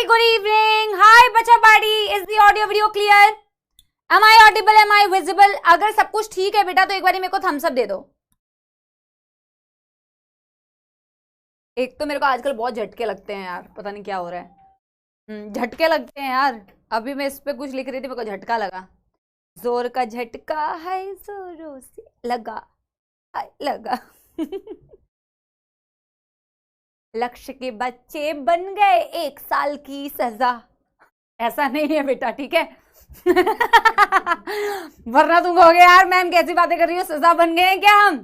good evening. Hi, Bacha Party. Is the audio video clear? Am I audible? Am I visible? अगर सब कुछ ठीक है बेटा तो एक बार मेरे को थम्स अप दे दो. एक तो मेरे को आजकल बहुत झटके लगते हैं यार, पता नहीं क्या हो रहा है. झटके लगते हैं यार. अभी मैं इस पे कुछ लिख रही थी, मेरे को झटका लगा. जोर का झटका है, जोरों से लगा लगा. लक्ष्य के बच्चे बन गए 1 साल की सजा. ऐसा नहीं है बेटा, ठीक है. वरना तुम कहोगे यार मैम कैसी बातें कर रही हो, सजा बन गए हैं क्या हम.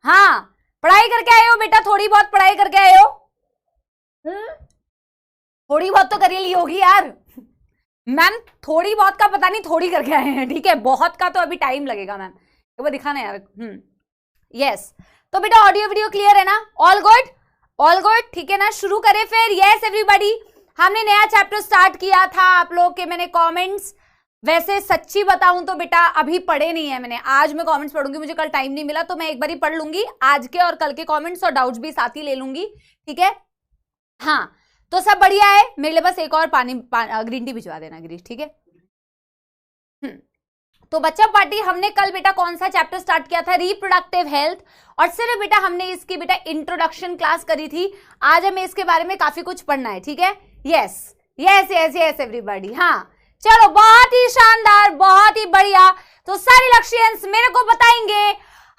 हाँ, पढ़ाई करके आए हो बेटा, थोड़ी बहुत पढ़ाई करके आए हो. थोड़ी बहुत तो कर ली होगी यार. मैम थोड़ी बहुत का पता नहीं, थोड़ी करके आए हैं, ठीक है. बहुत का तो अभी टाइम लगेगा मैम. एक बार दिखाना यार. यस, तो बेटा ऑडियो वीडियो क्लियर है ना? ऑल गुड, ऑल गुड, ठीक है ना. शुरू करें फिर. यस एवरीबॉडी, हमने नया चैप्टर स्टार्ट किया था. आप लोग के मैंने कमेंट्स, वैसे सच्ची बताऊं तो बेटा अभी पढ़े नहीं है मैंने. आज मैं कमेंट्स पढ़ूंगी, मुझे कल टाइम नहीं मिला तो मैं एक बार ही पढ़ लूंगी. आज के और कल के कमेंट्स और डाउट्स भी साथ ही ले लूंगी, ठीक है. हाँ, तो सब बढ़िया है. मेरे लिए बस एक और ग्रीन टी भिजवा देना गिरीश, ठीक है. तो बच्चा पार्टी, हमने कल बेटा कौन सा चैप्टर स्टार्ट किया था? Reproductive health. और सिर्फ बेटा हमने इसकी बेटा इंट्रोडक्शन क्लास करी थी. आज हमें इसके बारे में काफी कुछ पढ़ना है, ठीक है. Yes yes yes yes everybody. हाँ चलो, बहुत ही शानदार, बहुत ही बढ़िया. तो सारे लक्ष्यंस मेरे को बताएंगे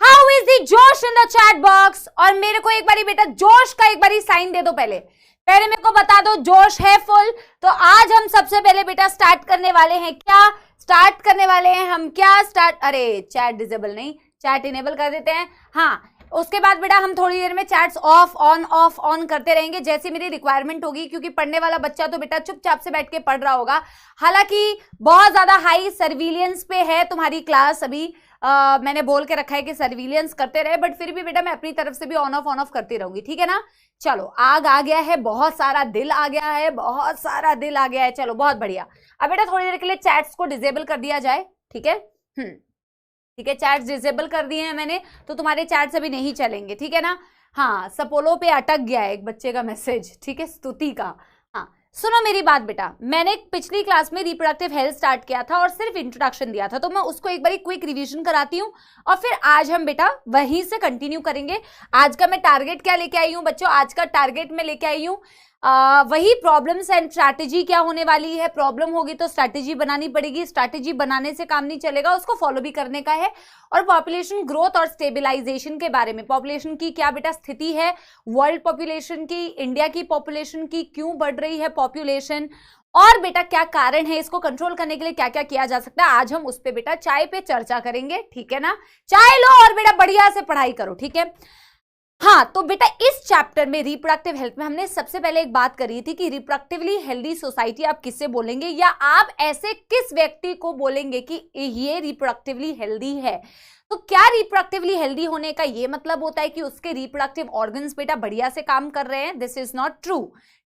हाउ इज द जोश इन द चैट बॉक्स. और मेरे को एक बारी बेटा जोश का एक बारी साइन दे दो. पहले मेरे को बता दो जोश है फुल. तो आज हम सबसे पहले बेटा स्टार्ट करने वाले हैं क्या? स्टार्ट करने वाले हैं हम क्या? अरे चैट डिसेबल नहीं, चैट इनेबल कर देते हैं. हाँ, उसके बाद बेटा हम थोड़ी देर में चैट्स ऑफ ऑन करते रहेंगे जैसी मेरी रिक्वायरमेंट होगी, क्योंकि पढ़ने वाला बच्चा तो बेटा चुपचाप से बैठ के पढ़ रहा होगा. हालांकि बहुत ज्यादा हाई सर्विलियंस पे है तुम्हारी क्लास अभी. मैंने बोल के रखा है कि सर्विलियंस करते रहे, बट फिर भी बेटा मैं अपनी तरफ से भी ऑन ऑफ करती रहूंगी, ठीक है ना. चलो, आग आ गया है, बहुत सारा दिल आ गया है, बहुत सारा दिल आ गया है. चलो बहुत बढ़िया. अब बेटा थोड़ी देर के लिए चैट्स को डिसेबल कर दिया जाए, ठीक है. ठीक है, चैट्स डिसेबल कर दिए हैं मैंने, तो तुम्हारे चैट्स अभी नहीं चलेंगे, ठीक है ना. हाँ, सपोलो पे अटक गया है एक बच्चे का मैसेज, ठीक है, स्तुति का. हाँ सुनो मेरी बात बेटा, मैंने पिछली क्लास में रिप्रोडक्टिव हेल्थ स्टार्ट किया था और सिर्फ इंट्रोडक्शन दिया था, तो मैं उसको एक बार क्विक रिवीजन कराती हूँ और फिर आज हम बेटा वहीं से कंटिन्यू करेंगे. आज का मैं टारगेट क्या लेके आई हूँ बच्चों? आज का टारगेट मैं लेके आई हूँ वही प्रॉब्लम्स एंड स्ट्रैटेजी क्या होने वाली है. प्रॉब्लम होगी तो स्ट्रैटेजी बनानी पड़ेगी, स्ट्रैटेजी बनाने से काम नहीं चलेगा, उसको फॉलो भी करने का है. और पॉपुलेशन ग्रोथ और स्टेबिलाईजेशन के बारे में, पॉपुलेशन की क्या बेटा स्थिति है, वर्ल्ड पॉपुलेशन की, इंडिया की पॉपुलेशन की, क्यों बढ़ रही है पॉपुलेशन, और बेटा क्या कारण है, इसको कंट्रोल करने के लिए क्या क्या किया जा सकता है. आज हम उस पर बेटा चाय पे चर्चा करेंगे, ठीक है ना. चाय लो और बेटा बढ़िया से पढ़ाई करो, ठीक है. हाँ, तो बेटा इस चैप्टर में रिप्रोडक्टिव हेल्थ में हमने सबसे पहले एक बात करी थी कि रिप्रोडक्टिवली हेल्दी सोसाइटी आप किससे बोलेंगे, या आप ऐसे किस व्यक्ति को बोलेंगे कि ये रिप्रोडक्टिवली हेल्दी है. तो क्या रिप्रोडक्टिवली हेल्दी होने का ये मतलब होता है कि उसके रिप्रोडक्टिव ऑर्गन्स बेटा बढ़िया से काम कर रहे हैं? दिस इज नॉट ट्रू,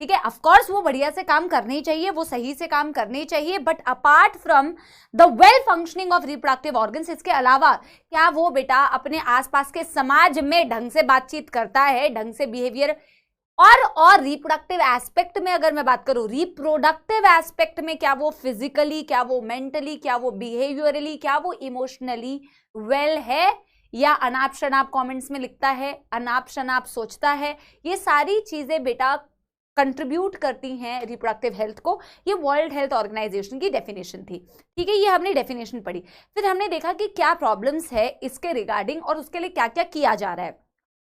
ठीक है. ऑफ कोर्स वो बढ़िया से काम करने ही चाहिए, वो सही से काम करने ही चाहिए, but apart from the well functioning of reproductive organs, इसके अलावा क्या वो बेटा अपने आसपास के समाज में ढंग से बातचीत करता है, ढंग से बिहेवियर, और रिप्रोडक्टिव एस्पेक्ट में अगर मैं बात करूं, रिप्रोडक्टिव एस्पेक्ट में क्या वो फिजिकली, क्या वो मेंटली, क्या वो बिहेवियरली, क्या वो इमोशनली वेल है, या अनाप शनाप कमेंट्स में लिखता है, अनाप शनाप सोचता है. ये सारी चीजें बेटा कंट्रीब्यूट करती हैं रिप्रोडक्टिव हेल्थ को. ये वर्ल्ड हेल्थ ऑर्गेनाइजेशन की डेफिनेशन थी, ठीक है. ये हमने डेफिनेशन पढ़ी, फिर हमने देखा कि क्या प्रॉब्लम्स है इसके रिगार्डिंग और उसके लिए क्या क्या किया जा रहा है.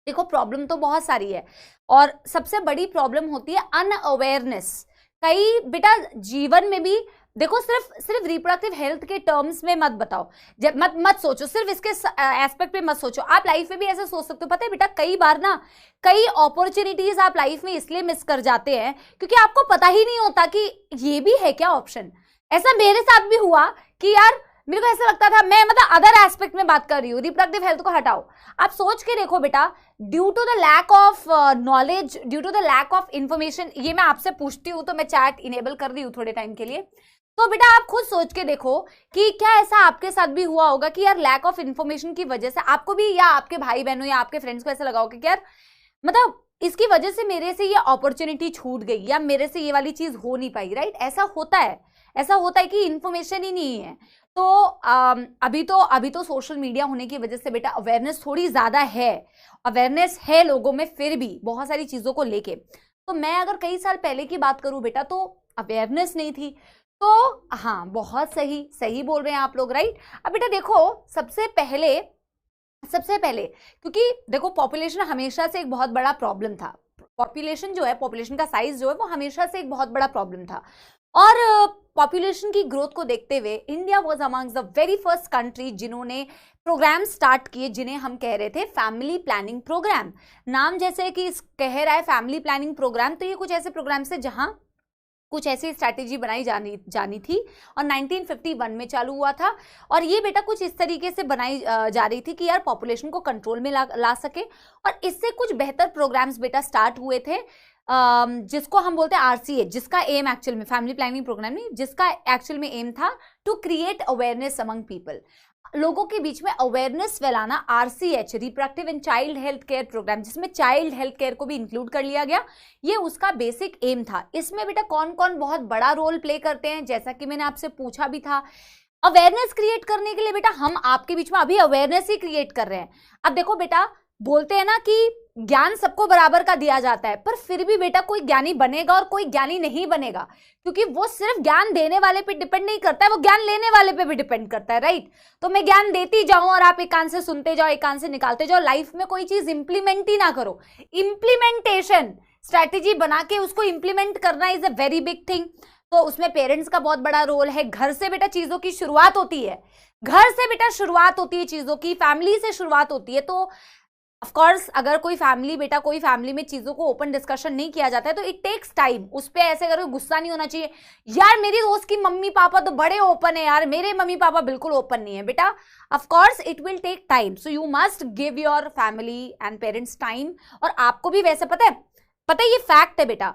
देखो प्रॉब्लम तो बहुत सारी है और सबसे बड़ी प्रॉब्लम होती है अनअवेयरनेस. कई बेटा जीवन में भी देखो, सिर्फ रिप्रोडक्टिव हेल्थ के टर्म्स में मत बताओ, जब मत सोचो, सिर्फ इसके एस्पेक्ट पे मत सोचो. आप लाइफ में भी ऐसे सोच सकते हो. पता है बेटा कई बार ना कई अपॉर्चुनिटीज आप लाइफ में इसलिए मिस कर जाते हैं क्योंकि आपको पता ही नहीं होता कि ये भी है क्या ऑप्शन. ऐसा मेरे साथ भी हुआ कि यार मेरे को ऐसा लगता था, मैं मतलब अदर एस्पेक्ट में बात कर रही हूँ, रिप्रोडक्टिव हेल्थ को हटाओ. आप सोच के देखो बेटा, due to the lack of knowledge, due to the lack of information, ये मैं आपसे पूछती हूँ तो मैं चैट इनेबल कर रही हूँ थोड़े टाइम के लिए. तो बेटा आप खुद सोच के देखो कि क्या ऐसा आपके साथ भी हुआ होगा कि यार लैक ऑफ इंफॉर्मेशन की वजह से आपको भी, या आपके भाई बहनों या आपके फ्रेंड्स को ऐसा लगा होगा कि यार मतलब इसकी वजह से मेरे से ये अपॉर्चुनिटी छूट गई या मेरे से ये वाली चीज हो नहीं पाई, राइट? ऐसा होता है कि इंफॉर्मेशन ही नहीं है। तो अभी तो सोशल मीडिया होने की वजह से बेटा अवेयरनेस थोड़ी ज्यादा है, अवेयरनेस है लोगों में फिर भी बहुत सारी चीजों को लेके। तो मैं अगर कई साल पहले की बात करूं बेटा तो अवेयरनेस नहीं थी। तो हाँ, बहुत सही बोल रहे हैं आप लोग, राइट? अब बेटा देखो, सबसे पहले क्योंकि देखो पॉपुलेशन हमेशा से एक बहुत बड़ा प्रॉब्लम था। पॉपुलेशन जो है, पॉपुलेशन का साइज जो है वो हमेशा से एक बहुत बड़ा प्रॉब्लम था। और पॉपुलेशन की ग्रोथ को देखते हुए India was amongst the very first country जिन्होंने प्रोग्राम स्टार्ट किए जिन्हें हम कह रहे थे फैमिली प्लानिंग प्रोग्राम। नाम जैसे कि कह रहा है फैमिली प्लानिंग प्रोग्राम, तो ये कुछ ऐसे प्रोग्राम से जहां कुछ ऐसी स्ट्रैटेजी बनाई जानी थी और 1951 में चालू हुआ था। और ये बेटा कुछ इस तरीके से बनाई जा रही थी कि यार पॉपुलेशन को कंट्रोल में ला सके। और इससे कुछ बेहतर प्रोग्राम्स बेटा स्टार्ट हुए थे, जिसको हम बोलते हैं RCH, जिसका एम एक्चुअल में फैमिली प्लानिंग प्रोग्राम नहीं, जिसका एक्चुअल में एम था to create awareness among people, लोगों के बीच में अवेयरनेस फैलाना। RCH, reproductive and child health care programme, जिसमें चाइल्ड हेल्थ केयर को भी इंक्लूड कर लिया गया, ये उसका बेसिक एम था। इसमें बेटा कौन कौन बहुत बड़ा रोल प्ले करते हैं, जैसा कि मैंने आपसे पूछा भी था, अवेयरनेस क्रिएट करने के लिए बेटा हम आपके बीच में अभी अवेयरनेस ही क्रिएट कर रहे हैं। अब देखो बेटा, बोलते हैं ना कि ज्ञान सबको बराबर का दिया जाता है, पर फिर भी बेटा कोई ज्ञानी बनेगा और कोई ज्ञानी नहीं बनेगा, क्योंकि वो सिर्फ ज्ञान देने वाले पे डिपेंड नहीं करता है, वो ज्ञान लेने वाले पे भी डिपेंड करता है, राइट? तो मैं ज्ञान देती जाऊं और आप एक कान से सुनते जाओ, एक कान से निकालते जाओ, लाइफ में कोई चीज इंप्लीमेंट ही ना करो। इंप्लीमेंटेशन, स्ट्रैटेजी बना के उसको इंप्लीमेंट करना is a very big thing. तो उसमें पेरेंट्स का बहुत बड़ा रोल है। घर से बेटा चीजों की शुरुआत होती है, घर से बेटा शुरुआत होती है चीजों की, फैमिली से शुरुआत होती है। तो ऑफ कोर्स अगर कोई फैमिली में चीजों को ओपन डिस्कशन नहीं किया जाता है तो इट टेक्स टाइम। उस पे ऐसे करो, गुस्सा नहीं होना चाहिए, यार मेरी दोस्त की मम्मी पापा तो बड़े ओपन है यार, मेरे मम्मी पापा बिल्कुल ओपन नहीं है। बेटा of course it will take time, so you must give your family and parents time. और आपको भी वैसे पता है ये फैक्ट है बेटा।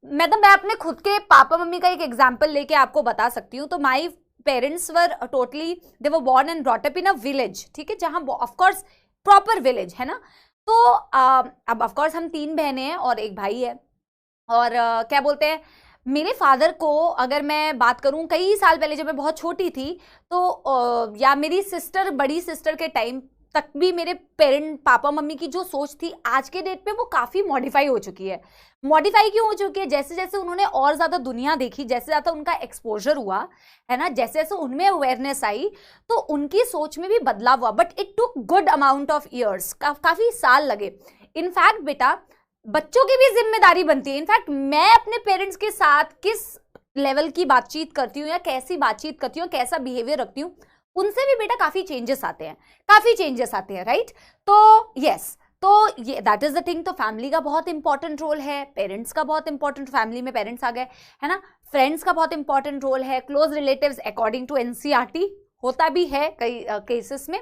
मैं अपने खुद के पापा मम्मी का एक एग्जाम्पल लेके आपको बता सकती हूँ। तो my parents were totally, they were born and brought up in a village, ठीक है, जहां ऑफकोर्स प्रॉपर विलेज है ना। तो अब ऑफकोर्स हम 3 बहनें हैं और एक भाई है। और क्या बोलते हैं, मेरे फादर को अगर मैं बात करूं कई साल पहले जब मैं बहुत छोटी थी तो या मेरी सिस्टर, बड़ी सिस्टर के टाइम तक भी मेरे पापा मम्मी की जो सोच थी आज के डेट पे वो काफी मॉडिफाई हो चुकी है। मॉडिफाई क्यों हो चुकी है? जैसे जैसे उन्होंने और ज्यादा दुनिया देखी, जैसे ज्यादा उनका एक्सपोजर हुआ है ना, जैसे जैसे उनमें अवेयरनेस आई तो उनकी सोच में भी बदलाव हुआ। But it took good amount of years, काफी साल लगे। इनफैक्ट बेटा बच्चों की भी जिम्मेदारी बनती है। इनफैक्ट मैं अपने पेरेंट्स के साथ किस लेवल की बातचीत करती हूँ या कैसी बातचीत करती हूँ, कैसा बिहेवियर रखती हूँ, उनसे भी बेटा काफी चेंजेस आते हैं, राइट? तो यस, तो ये दैट इज द थिंग। तो फैमिली का बहुत इंपॉर्टेंट रोल है, पेरेंट्स का बहुत इंपॉर्टेंट, फैमिली में पेरेंट्स आ गए है ना, फ्रेंड्स का बहुत इंपॉर्टेंट रोल है, close relatives according to NCERT होता भी है कई केसेस में,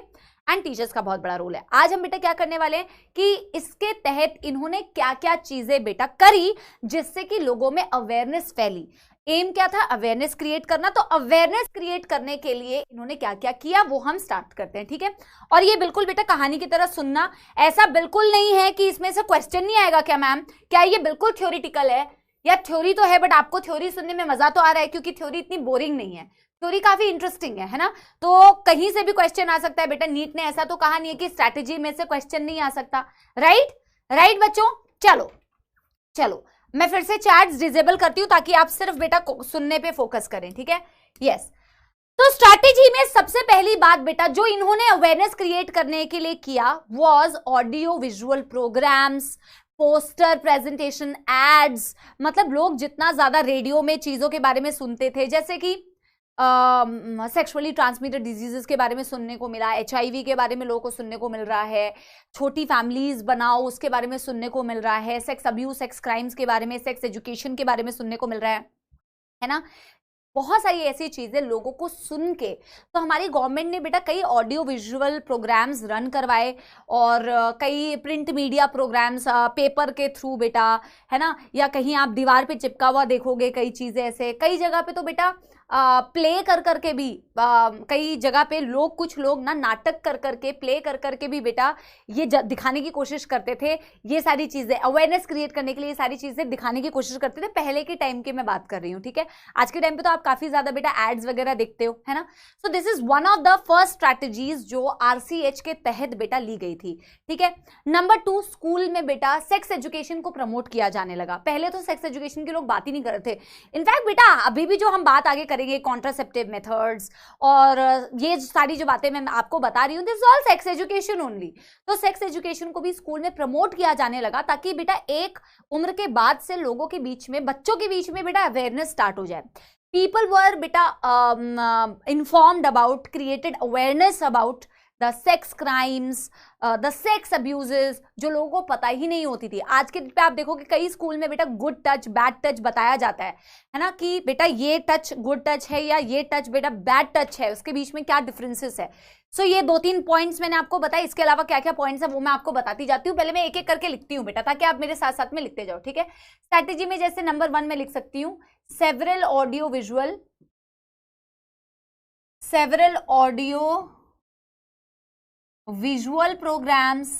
एंड टीचर्स का बहुत बड़ा रोल है। आज हम बेटा क्या करने वाले हैं कि इसके तहत इन्होंने क्या क्या चीजें बेटा करी जिससे कि लोगों में अवेयरनेस फैली। एम क्या था? अवेयरनेस क्रिएट करना। तो अवेयरनेस क्रिएट करने के लिए इन्होंने क्या क्या किया वो हम स्टार्ट करते हैं, ठीक है? और ये बिल्कुल बेटा कहानी की तरह सुनना, ऐसा बिल्कुल नहीं है कि इसमें से क्वेश्चन नहीं आएगा क्या मैम, क्या ये बिल्कुल थ्योरिटिकल है? या थ्योरी तो है बट आपको थ्योरी सुनने में मजा तो आ रहा है, क्योंकि थ्योरी इतनी बोरिंग नहीं है, थ्योरी काफी इंटरेस्टिंग है ना। तो कहीं से भी क्वेश्चन आ सकता है बेटा, नीट ने ऐसा तो कहा नहीं है कि स्ट्रैटेजी में से क्वेश्चन नहीं आ सकता, राइट बच्चों? चलो मैं फिर से चैट्स डिसेबल करती हूं ताकि आप सिर्फ बेटा सुनने पे फोकस करें, ठीक है? यस। तो स्ट्रैटेजी में सबसे पहली बात बेटा जो इन्होंने अवेयरनेस क्रिएट करने के लिए किया was audio visual programmes, poster presentation, AIDS. मतलब लोग जितना ज्यादा रेडियो में चीजों के बारे में सुनते थे, जैसे कि सेक्सुअली ट्रांसमिटेड डिजीजेस के बारे में सुनने को मिला, HIV के बारे में लोगों को सुनने को मिल रहा है, छोटी फैमिलीज बनाओ उसके बारे में सुनने को मिल रहा है, सेक्स अब्यूज, सेक्स क्राइम्स के बारे में, सेक्स एजुकेशन के बारे में सुनने को मिल रहा है ना। बहुत सारी ऐसी चीजें लोगों को सुन के, तो हमारी गवर्नमेंट ने बेटा कई ऑडियो विजुअल प्रोग्राम्स रन करवाए और कई प्रिंट मीडिया प्रोग्राम्स पेपर के थ्रू बेटा, है ना, या कहीं आप दीवार पे चिपका हुआ देखोगे कई चीजें ऐसे। कई जगह पे तो बेटा प्ले कर करके भी कई जगह पे कुछ लोग ना नाटक कर करके प्ले कर करके भी बेटा ये दिखाने की कोशिश करते थे, ये सारी चीजें अवेयरनेस क्रिएट करने के लिए ये सारी चीजें दिखाने की कोशिश करते थे। पहले के टाइम की मैं बात कर रही हूँ, ठीक है। आज के टाइम पे तो आप काफी ज्यादा बेटा एड्स वगैरह देखते हो, है ना। So this is one of the first strategies जो RCH के तहत बेटा ली गई थी, ठीक है। नंबर 2, स्कूल में बेटा सेक्स एजुकेशन को प्रमोट किया जाने लगा। पहले तो सेक्स एजुकेशन के लोग बात ही नहीं कर रहे थे। इनफैक्ट बेटा अभी भी जो हम बात आगे करेंगे कॉन्ट्रासेप्टिव मेथड्स और ये सारी जो बातें मैं आपको बता रही हूँ, this all sex education only. तो सेक्स एजुकेशन को भी स्कूल में प्रमोट किया जाने लगा ताकि बेटा एक उम्र के बाद से लोगों के बीच में, बच्चों के बीच में बेटा अवेयरनेस स्टार्ट हो जाए। People were beta informed about, created awareness about the sex crimes, the sex abuses, जो लोगों को पता ही नहीं होती थी। आज के पे आप देखोगे कई स्कूल में बेटा गुड टच बैड टच बताया जाता है ना, कि बेटा ये टच गुड टच है या ये टच बेटा बैड टच है, उसके बीच में क्या डिफरेंसेस है। सो ये 2-3 पॉइंट्स मैंने आपको बताया, इसके अलावा क्या क्या पॉइंट्स है वो मैं आपको बताती जाती हूँ। पहले मैं एक एक करके लिखती हूँ बेटा ताकि आप मेरे साथ साथ में लिखते जाओ, ठीक है। स्ट्रैटेजी में जैसे नंबर 1 में लिख सकती हूँ several audio visual programs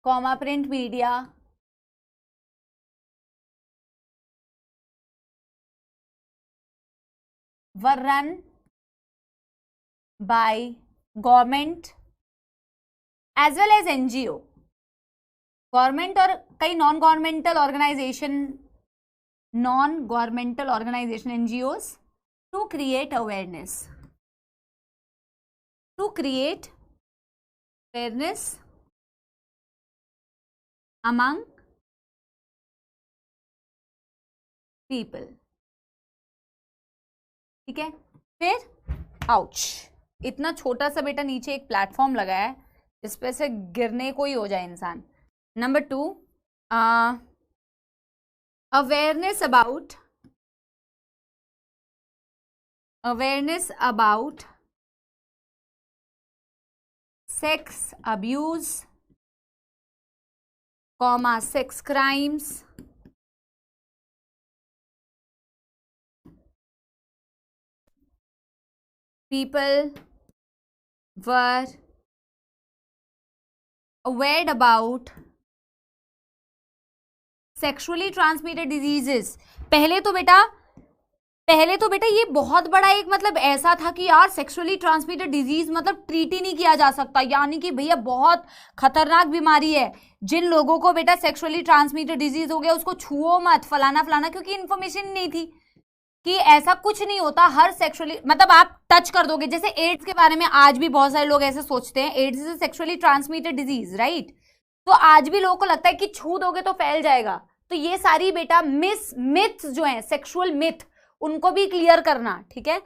comma print media were run by government as well as NGO, government और कई non governmental organisation NGOs to create awareness among people, ठीक है। फिर आउच, इतना छोटा सा बेटा नीचे एक प्लेटफॉर्म लगा है जिस पे से गिरने को ही हो जाए इंसान। Number 2, awareness about sex abuse comma sex crimes people were aware about sexually transmitted diseases। पहले तो बेटा ये बहुत बड़ा एक मतलब ऐसा था कि यार सेक्सुअली ट्रांसमिटेड डिजीज मतलब ट्रीट ही नहीं किया जा सकता, यानी कि भैया बहुत खतरनाक बीमारी है। जिन लोगों को बेटा सेक्सुअली ट्रांसमिटेड डिजीज हो गया उसको छुओ मत, फलाना, क्योंकि इन्फॉर्मेशन नहीं थी कि ऐसा कुछ नहीं होता। हर सेक्सुअली मतलब आप टच कर दोगे, जैसे एड्स के बारे में आज भी बहुत सारे लोग ऐसे सोचते हैं, AIDS is sexually transmitted disease, right. तो आज भी लोगों को लगता है कि छू दोगे तो फैल जाएगा। तो ये सारी बेटा मिथ्स जो हैं, सेक्सुअल मिथ, उनको भी क्लियर करना, ठीक है।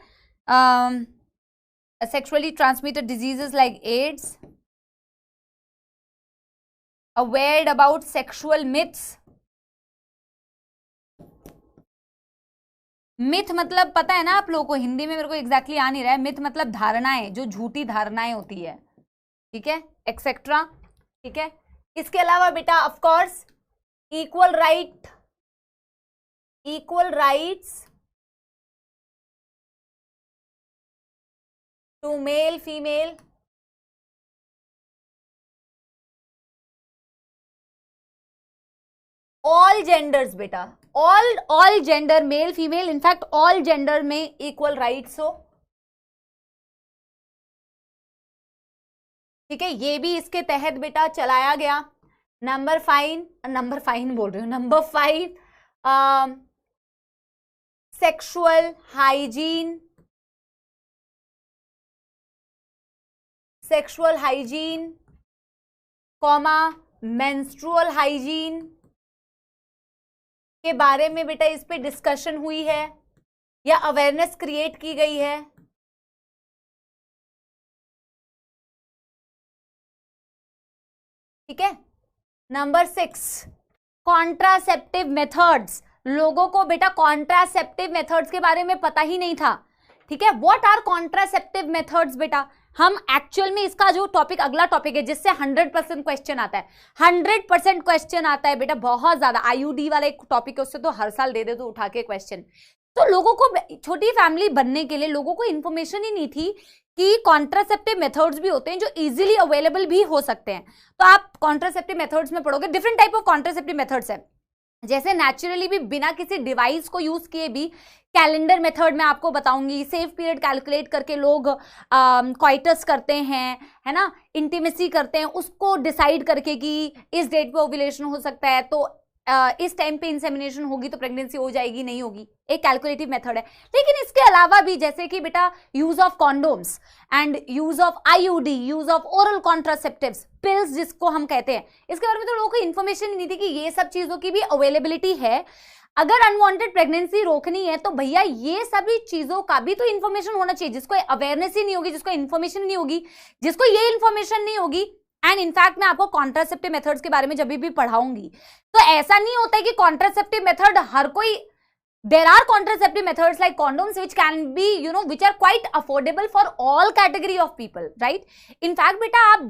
Sexually transmitted diseases like AIDS, aware about sexual myths. Myth मतलब पता है ना आप लोगों को, हिंदी में मेरे को एग्जैक्टली आ नहीं रहा है। मिथ मतलब धारणाएं, जो झूठी धारणाएं होती है, ठीक है, एक्सेट्रा, ठीक है। इसके अलावा बेटा of course equal rights to male female, all genders बेटा, all gender, male female, in fact all gender में इक्वल राइट्स हो, ठीक है। ये भी इसके तहत बेटा चलाया गया। नंबर 5 बोल रही हूँ, number 5 sexual hygiene comma menstrual hygiene के बारे में बेटा इस पे डिस्कशन हुई है या अवेयरनेस क्रिएट की गई है, ठीक है। नंबर 6 कॉन्ट्रासेप्टिव मेथड्स, लोगों को बेटा कॉन्ट्रासेप्टिव मेथड्स के बारे में पता ही नहीं था, ठीक है। व्हाट आर कॉन्ट्रासेप्टिव मेथड्स बेटा, हम एक्चुअल में इसका जो टॉपिक, अगला टॉपिक है जिससे 100% क्वेश्चन आता है, 100% क्वेश्चन आता है बेटा, बहुत ज्यादा। आईयूडी वाला एक टॉपिक है, उससे तो हर साल दे दे तो उठा के क्वेश्चन। तो लोगों को, छोटी फैमिली बनने के लिए लोगों को इन्फॉर्मेशन ही नहीं थी कि कॉन्ट्रासेप्टिव मेथड्स भी होते हैं जो इजीली अवेलेबल भी हो सकते हैं। तो आप कॉन्ट्रासेप्टिव मेथड्स में पढ़ोगे, different type of contraceptive methods है, जैसे नेचुरली भी बिना किसी डिवाइस को यूज किए भी, कैलेंडर मेथड में आपको बताऊंगी, सेफ पीरियड कैलकुलेट करके लोग क्वाइटस करते हैं, है ना, इंटीमेसी करते हैं, उसको डिसाइड करके कि इस डेट पे ओव्यूलेशन हो सकता है, तो इस टाइम पे इंसेमिनेशन होगी तो प्रेगनेंसी हो जाएगी, नहीं होगी, एक कैलकुलेटिव मेथड है। लेकिन इसके अलावा भी, जैसे कि बेटा use of condoms and use of IUD, use of oral contraceptives, pills जिसको हम कहते हैं, इसके बारे में तो लोगों को इन्फॉर्मेशन नहीं थी कि ये सब चीजों की भी अवेलेबिलिटी है। अगर अनवांटेड प्रेगनेंसी रोकनी है तो भैया ये सभी चीजों का भी तो इन्फॉर्मेशन होना चाहिए। जिसको अवेयरनेस ही नहीं होगी, जिसको इन्फॉर्मेशन नहीं होगी, जिसको ये इन्फॉर्मेशन नहीं होगी, एंड इनफैक्ट मैं आपको कॉन्ट्रासेप्टिव मेथड्स के बारे में जब भी पढ़ाऊंगी तो ऐसा नहीं होता है कि कॉन्ट्रासेप्टिव मेथड हर कोई, there are contraceptive methods like condoms which can be, which are quite affordable for all category of people, right? in fact बेटा आप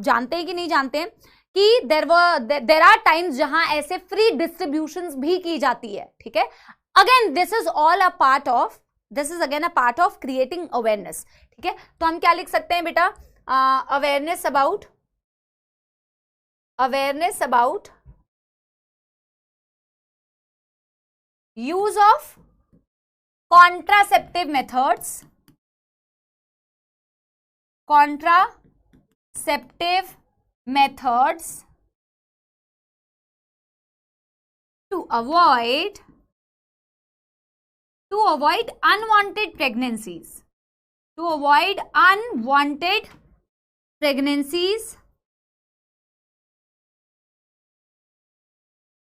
जानते हैं कि नहीं जानते हैं कि there are times जहां ऐसे फ्री डिस्ट्रीब्यूशंस भी की जाती है, ठीक है। Again this is again a part of creating awareness, ठीक है। तो हम क्या लिख सकते हैं बेटा, awareness about use of contraceptive methods to avoid unwanted pregnancies,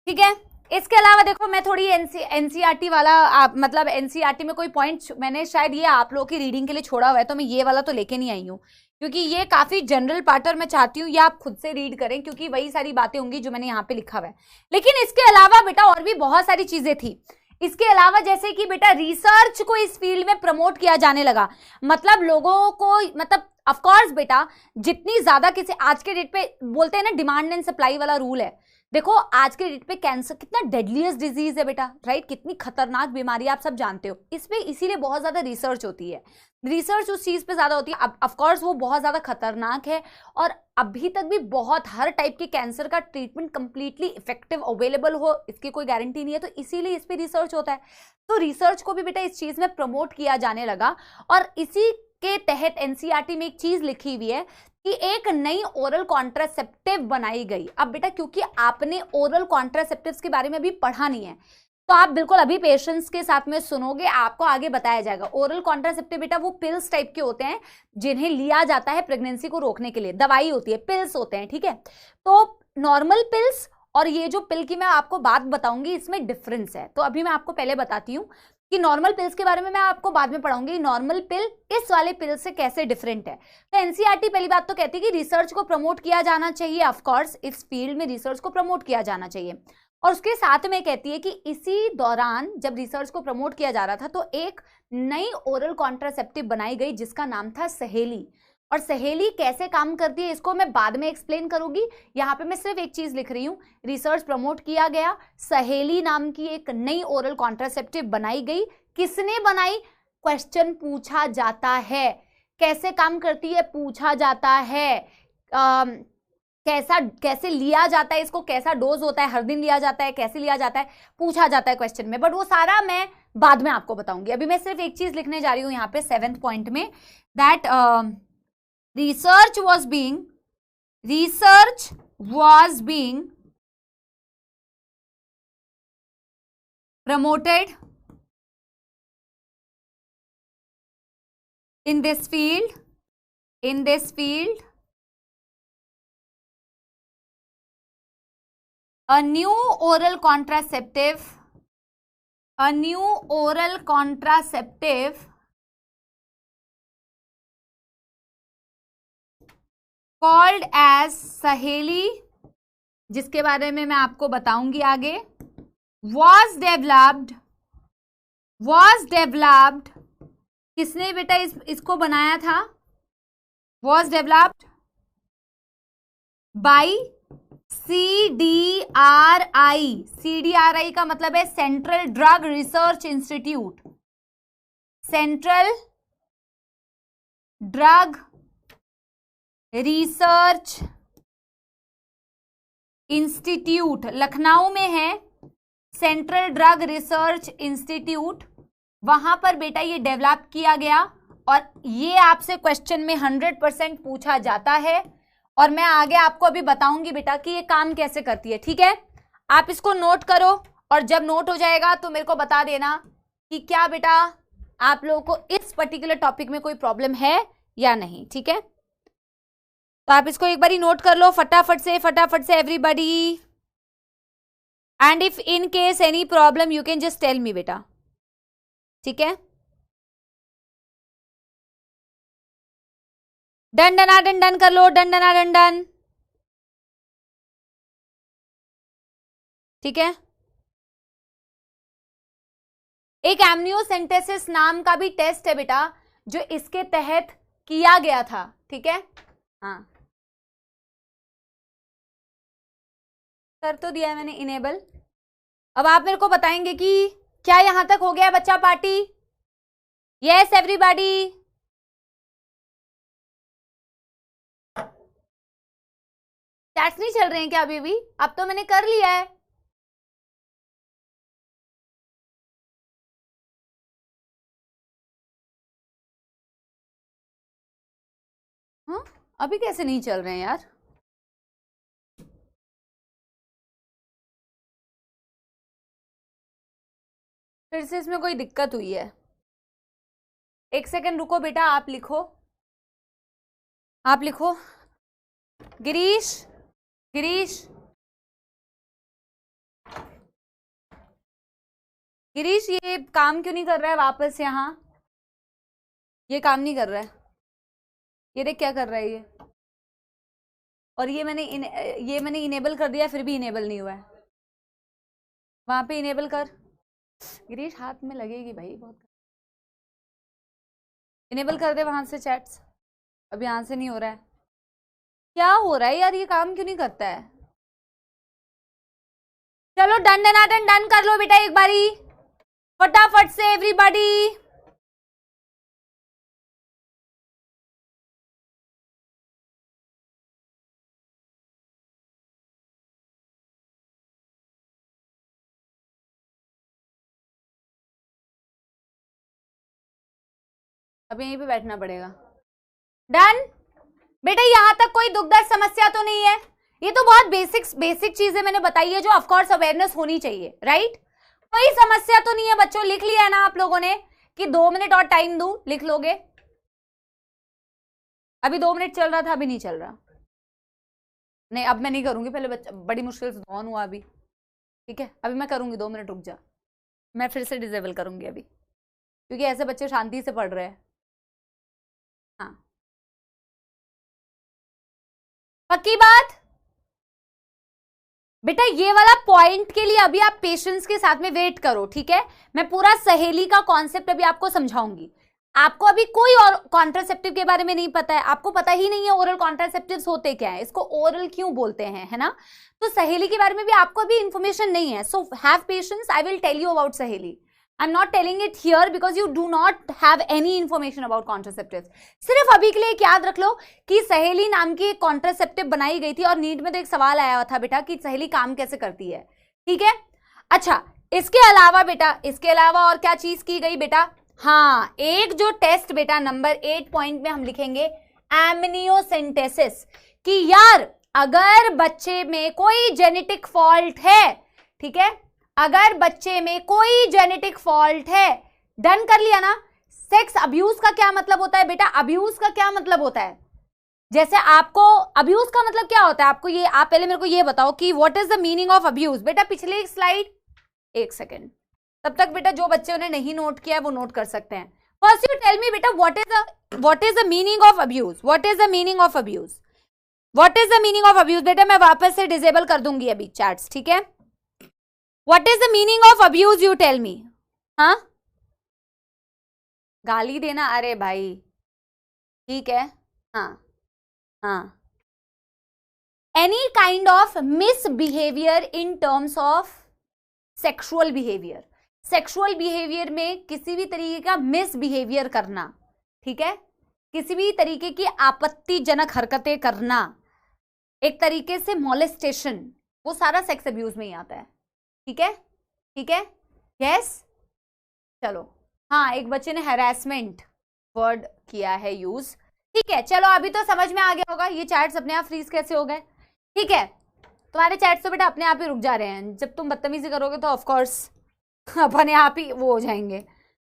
ठीक है। इसके अलावा देखो, मैं थोड़ी एनसीईआरटी वाला, मतलब एनसीईआरटी में कोई पॉइंट मैंने शायद ये आप लोगों की रीडिंग के लिए छोड़ा हुआ है, तो मैं ये वाला तो लेके नहीं आई हूँ क्योंकि ये काफी जनरल पार्ट और मैं चाहती हूँ ये आप खुद से रीड करें क्योंकि वही सारी बातें होंगी जो मैंने यहाँ पे लिखा हुआ है। लेकिन इसके अलावा बेटा और भी बहुत सारी चीजें थी। इसके अलावा जैसे कि बेटा रिसर्च को इस फील्ड में प्रमोट किया जाने लगा, मतलब लोगों को, मतलब ऑफकोर्स बेटा जितनी ज्यादा किसी, आज के डेट पे बोलते हैं ना डिमांड एंड सप्लाई वाला रूल है। देखो आज के डेट पे कैंसर कितना डेडलीस्ट डिजीज है बेटा, राइट, कितनी खतरनाक बीमारी आप सब जानते हो। इस पे इसीलिए बहुत ज्यादा रिसर्च होती है, रिसर्च उस चीज पे ज्यादा होती है। अब ऑफकोर्स वो बहुत ज्यादा खतरनाक है और अभी तक भी बहुत, हर टाइप के कैंसर का ट्रीटमेंट कंप्लीटली इफेक्टिव अवेलेबल हो इसकी कोई गारंटी नहीं है, तो इसीलिए इस पे रिसर्च होता है। तो रिसर्च को भी बेटा इस चीज में प्रमोट किया जाने लगा और इसी के तहत एनसीईआरटी में एक चीज लिखी हुई है कि एक नई ओरल कॉन्ट्रासेप्टिव बनाई गई। अब बेटा क्योंकि आपने ओरल कॉन्ट्रासेप्टिव्स के बारे में अभी पढ़ा नहीं है तो आप बिल्कुल अभी पेशेंस के साथ में सुनोगे, आपको आगे बताया जाएगा। ओरल कॉन्ट्रासेप्टिव बेटा वो पिल्स टाइप के होते हैं जिन्हें लिया जाता है प्रेगनेंसी को रोकने के लिए, दवाई होती है, पिल्स होते हैं, ठीक है। तो नॉर्मल पिल्स और ये जो पिल की मैं आपको बात बताऊंगी इसमें डिफरेंस है। तो अभी मैं आपको पहले बताती हूँ कि नॉर्मल पिल्स के बारे में मैं आपको बाद में पढ़ाऊंगी, नॉर्मल पिल इस वाले पिल से कैसे डिफरेंट है। तो एनसीईआरटी पहली बात तो कहती है कि रिसर्च को प्रमोट किया जाना चाहिए, ऑफ कोर्स इस फील्ड में रिसर्च को प्रमोट किया जाना चाहिए। और उसके साथ में कहती है कि इसी दौरान जब रिसर्च को प्रमोट किया जा रहा था तो एक नई ओरल कॉन्ट्रासेप्टिव बनाई गई जिसका नाम था सहेली। और सहेली कैसे काम करती है इसको मैं बाद में एक्सप्लेन करूंगी, यहाँ पे मैं सिर्फ एक चीज लिख रही हूँ, रिसर्च प्रमोट किया गया, सहेली नाम की एक नई ओरल कॉन्ट्रासेप्टिव बनाई गई। किसने बनाई, क्वेश्चन पूछा जाता है, कैसे काम करती है पूछा जाता है, कैसे लिया जाता है इसको, कैसा डोज होता है, हर दिन लिया जाता है, कैसे लिया जाता है, पूछा जाता है क्वेश्चन में, बट वो सारा मैं बाद में आपको बताऊंगी। अभी मैं सिर्फ एक चीज लिखने जा रही हूँ यहाँ पे 7th पॉइंट में, that research was being promoted in this field a new oral contraceptive called as सहेली, जिसके बारे में मैं आपको बताऊंगी आगे, was developed, किसने बेटा इसको बनाया था, was developed by CDRI. CDRI का मतलब है central drug research institute, central drug research institute, Lucknow में है सेंट्रल ड्रग रिसर्च इंस्टीट्यूट, वहां पर बेटा ये डेवलप किया गया। और ये आपसे क्वेश्चन में 100% पूछा जाता है, और मैं आगे आपको अभी बताऊंगी बेटा कि ये काम कैसे करती है, ठीक है। आप इसको नोट करो, और जब नोट हो जाएगा तो मेरे को बता देना कि क्या बेटा आप लोगों को इस पर्टिकुलर टॉपिक में कोई प्रॉब्लम है या नहीं, ठीक है। तो आप इसको एक बारी नोट कर लो फटाफट से everybody, and if in case any problem you can just tell me बेटा, ठीक है। डन डन डन डन कर लो, डन डन डन डन, ठीक है। एक एमनियोसेंटेसिस नाम का भी टेस्ट है बेटा जो इसके तहत किया गया था, ठीक है। हाँ कर तो दिया है मैंने इनेबल। अब आप मेरे को बताएंगे कि क्या यहां तक हो गया बच्चा पार्टी? यस एवरीबॉडी, चैट्स नहीं चल रहे हैं क्या अभी भी? अब तो मैंने कर लिया है। हाँ अभी कैसे नहीं चल रहे हैं यार? फिर से इसमें कोई दिक्कत हुई है। एक सेकंड रुको बेटा, आप लिखो, आप लिखो। गिरीश, गिरीश, गिरीश, ये काम क्यों नहीं कर रहा है वापस? यहाँ ये काम नहीं कर रहा है। ये देख क्या कर रहा है ये, और ये मैंने इनेबल कर दिया, फिर भी इनेबल नहीं हुआ है। वहां पे इनेबल कर गिरीश, हाथ में लगेगी भाई बहुत। इनेबल कर दे वहां से चैट्स, अभी यहाँ से नहीं हो रहा है। क्या हो रहा है यार, ये काम क्यों नहीं करता है? चलो डन डन डन डन कर लो बेटा एक बारी फटाफट से एवरीबॉडी। अब यहीं पे बैठना पड़ेगा। डन बेटा, यहां तक कोई दुखदायक समस्या तो नहीं है? ये तो बहुत बेसिक चीजें मैंने बताई है जो ऑफ कोर्स अवेयरनेस होनी चाहिए, राइट? कोई समस्या तो नहीं है बच्चों? लिख लिया है ना आप लोगों ने कि 2 मिनट और टाइम दूं, लिख लोगे? अभी 2 मिनट चल रहा था, अभी नहीं चल रहा। नहीं अब मैं नहीं करूंगी, पहले बच्चा बड़ी मुश्किल से ऑन हुआ अभी, ठीक है। अभी मैं करूंगी, 2 मिनट रुक जा, मैं फिर से डिसेबल करूंगी अभी, क्योंकि ऐसे बच्चे शांति से पढ़ रहे हैं। हाँ पक्की बात बेटा, ये वाला पॉइंट के लिए अभी आप पेशेंस के साथ में वेट करो, ठीक है। मैं पूरा सहेली का कॉन्सेप्ट अभी आपको समझाऊंगी। आपको अभी कोई और कॉन्ट्रासेप्टिव के बारे में नहीं पता है, आपको पता ही नहीं है ओरल कॉन्ट्रासेप्टिव्स होते क्या है, इसको ओरल क्यों बोलते हैं, है ना। तो सहेली के बारे में भी आपको अभी इंफॉर्मेशन नहीं है, so have patience, I will tell you about सहेली। I am not telling it here because you do not have any information about contraceptives. सिर्फ अभी के लिए एक याद रख लो कि सहेली नाम की एक कॉन्ट्रासेप्टिव बनाई गई थी, और नीट में तो एक सवाल आया था बेटा कि सहेली काम कैसे करती है, ठीक है। अच्छा इसके अलावा बेटा, इसके अलावा और क्या चीज की गई बेटा? हाँ एक जो टेस्ट बेटा नंबर 8 पॉइंट में हम लिखेंगे एमनियोसेंटेसिस, कि यार अगर बच्चे में कोई जेनेटिक फॉल्ट है, ठीक है, अगर बच्चे में कोई जेनेटिक फॉल्ट है, डन कर लिया ना। सेक्स अब्यूज का क्या मतलब होता है बेटा? अब्यूज का क्या मतलब होता है? जैसे आपको अब्यूज का मतलब क्या होता है आपको, ये आप पहले मेरे को ये बताओ कि what is the meaning of abuse. बेटा पिछली स्लाइड, एक सेकेंड, तब तक बेटा जो बच्चे उन्हें नहीं नोट किया है वो नोट कर सकते हैं। फर्स्ट यू टेल मी बेटा what is the meaning of abuse, what is the meaning of abuse, what is the meaning of abuse. बेटा मैं वापस से डिसेबल कर दूंगी अभी चैट्स, ठीक है। What is the meaning of abuse, you tell me. हाँ गाली देना, अरे भाई ठीक है, हाँ हाँ, any kind of misbehaviour in terms of sexual behaviour. Sexual behaviour में किसी भी तरीके का मिसबिहेवियर करना, ठीक है, किसी भी तरीके की आपत्तिजनक हरकतें करना, एक तरीके से मॉलेस्टेशन, वो सारा सेक्स अब्यूज में ही आता है। ठीक है, ठीक है, यस। चलो, हाँ, एक बच्चे ने हैरेसमेंट वर्ड किया है यूज। ठीक है, चलो अभी तो समझ में आ गया होगा ये चैट्स अपने आप फ्रीज कैसे हो गए। ठीक है, तुम्हारे चैट्स तो बेटा अपने आप ही रुक जा रहे हैं, जब तुम बदतमीजी करोगे तो ऑफकोर्स अपने आप ही वो हो जाएंगे।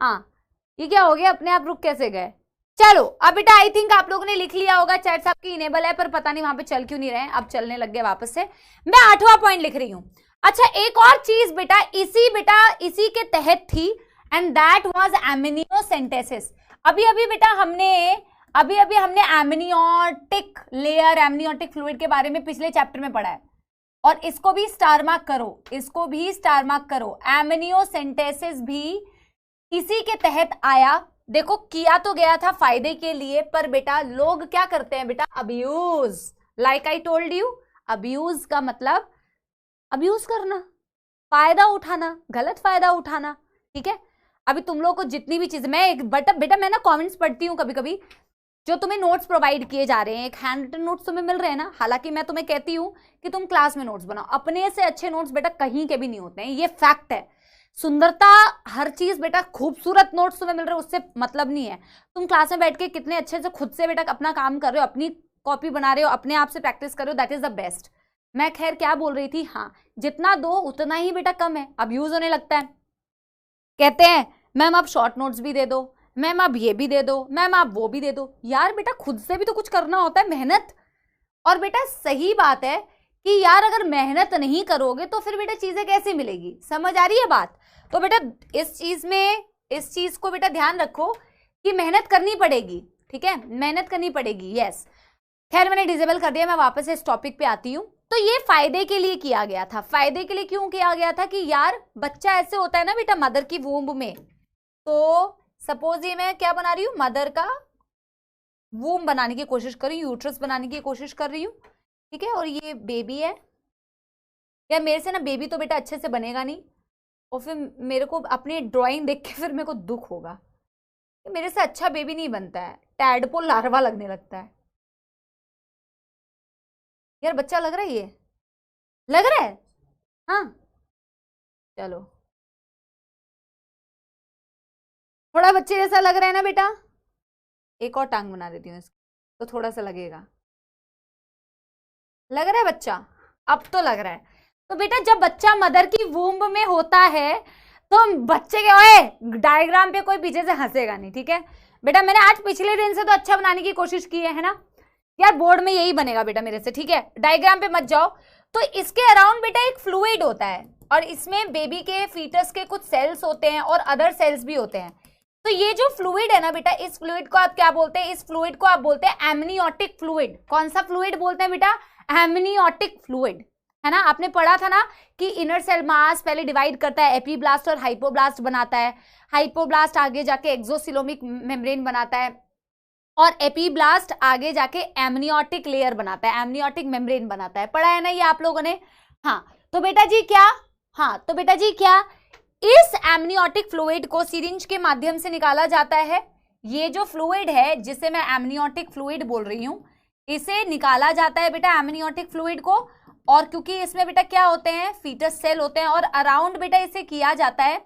हाँ, ये क्या हो गया, अपने आप रुक कैसे गए। चलो अब बेटा आई थिंक आप लोगों ने लिख लिया होगा, चैट्स आपकी इनेबल है, पर पता नहीं वहां पे चल क्यों नहीं रहे हैं, अब चलने लग गए वापस से। मैं 8वां पॉइंट लिख रही हूं। अच्छा, एक और चीज बेटा इसी के तहत थी, एंड दैट वाज एमनियोसेंटेसिस। अभी अभी हमने एमनियोटिक लेयर, एमनियोटिक फ्लूइड के बारे में पिछले चैप्टर में पढ़ा है, और इसको भी स्टार मार्क करो, एमनियोसेंटेसिस भी इसी के तहत आया। देखो, किया तो गया था फायदे के लिए, पर बेटा लोग क्या करते हैं बेटा, abuse. Like I told you, abuse का मतलब अब्यूज करना, फायदा उठाना, गलत फायदा उठाना। ठीक है, अभी तुम लोग को जितनी भी चीजें बेटा मैं ना कमेंट्स पढ़ती हूँ कभी कभी, जो तुम्हें नोट्स प्रोवाइड किए जा रहे हैं, एक हैंड रिटन नोट्स तुम्हें मिल रहे हैं ना, हालांकि मैं तुम्हें कहती हूँ कि तुम क्लास में नोट्स बनाओ, अपने से अच्छे नोट्स बेटा कहीं के भी नहीं होते हैं, ये फैक्ट है। सुंदरता, हर चीज बेटा, खूबसूरत नोट्स तुम्हें मिल रहे हैं उससे मतलब नहीं है। तुम क्लास में बैठ के कितने अच्छे से खुद से बेटा अपना काम कर रहे हो, अपनी कॉपी बना रहे हो, अपने आप से प्रैक्टिस कर रहे हो, दैट इज द बेस्ट। मैं खैर क्या बोल रही थी, हाँ, जितना दो उतना ही बेटा कम है, अब्यूज होने लगता है। कहते हैं मैम आप शॉर्ट नोट्स भी दे दो, मैम आप ये भी दे दो, मैम आप वो भी दे दो। यार बेटा खुद से भी तो कुछ करना होता है, मेहनत। और बेटा सही बात है कि यार अगर मेहनत नहीं करोगे तो फिर बेटा चीजें कैसे मिलेगी, समझ आ रही है बात। तो बेटा इस चीज को बेटा ध्यान रखो कि मेहनत करनी पड़ेगी। ठीक है, मेहनत करनी पड़ेगी, यस। खैर मैंने डिसेबल कर दिया, मैं वापस इस टॉपिक पे आती हूँ। तो ये फायदे के लिए किया गया था। फायदे के लिए क्यों किया गया था कि यार बच्चा ऐसे होता है ना बेटा मदर की वूम्ब में, तो सपोज ये मैं क्या बना रही हूँ, मदर का वूम्ब बनाने की कोशिश कर रही हूँ, यूट्रस बनाने की कोशिश कर रही हूँ। ठीक है, और ये बेबी है, या मेरे से ना बेबी तो बेटा अच्छे से बनेगा नहीं, और फिर मेरे को अपनी ड्राइंग देख के फिर मेरे को दुख होगा कि मेरे से अच्छा बेबी नहीं बनता है, टैडपोल लार्वा लगने लगता है। यार बच्चा लग रहा है, ये लग रहा है, हाँ। चलो, थोड़ा बच्चे जैसा लग रहा है ना बेटा, एक और टांग बना देती हूँ इसको, तो थोड़ा सा लगेगा। लग रहा है बच्चा, अब तो लग रहा है। तो बेटा जब बच्चा मदर की वूम्ब में होता है तो बच्चे के ओए डायग्राम पे कोई पीछे से हंसेगा नहीं। ठीक है बेटा, मैंने आज पिछले दिन से तो अच्छा बनाने की कोशिश की है ना यार, बोर्ड में यही बनेगा बेटा मेरे से। ठीक है, डायग्राम पे मत जाओ। तो इसके अराउंड बेटा एक फ्लूइड होता है, और इसमें बेबी के फीटस के कुछ सेल्स होते हैं और अदर सेल्स भी होते हैं। तो ये जो फ्लूइड है ना बेटा, इस फ्लूइड को आप क्या बोलते हैं, इस फ्लूइड को आप बोलते हैं एमनियोटिक फ्लूइड। कौन सा फ्लूइड बोलते हैं बेटा, एमनियोटिक फ्लूइड, है ना। आपने पढ़ा था ना कि इनर सेल मास पहले डिवाइड करता है, एपीब्लास्ट और हाइपोब्लास्ट बनाता है, हाइपोब्लास्ट आगे जाके एक्सोसिलोमिक मेम्ब्रेन बनाता है, और एपीब्लास्ट आगे जाके एमनियोटिक लेयर बनाता है, एमनियोटिक मेम्ब्रेन बनाता है। पढ़ा है ना ये आप लोगों ने, हाँ। तो बेटा जी क्या, इस एमनियोटिक फ्लूइड को सिरिंज के माध्यम से निकाला जाता है। ये जो फ्लूइड है जिसे मैं एमनियोटिक फ्लूइड बोल रही हूं, इसे निकाला जाता है बेटा एमनियोटिक फ्लूइड को। और क्योंकि इसमें बेटा क्या होते हैं, फीटस सेल होते हैं, और अराउंड बेटा इसे किया जाता है,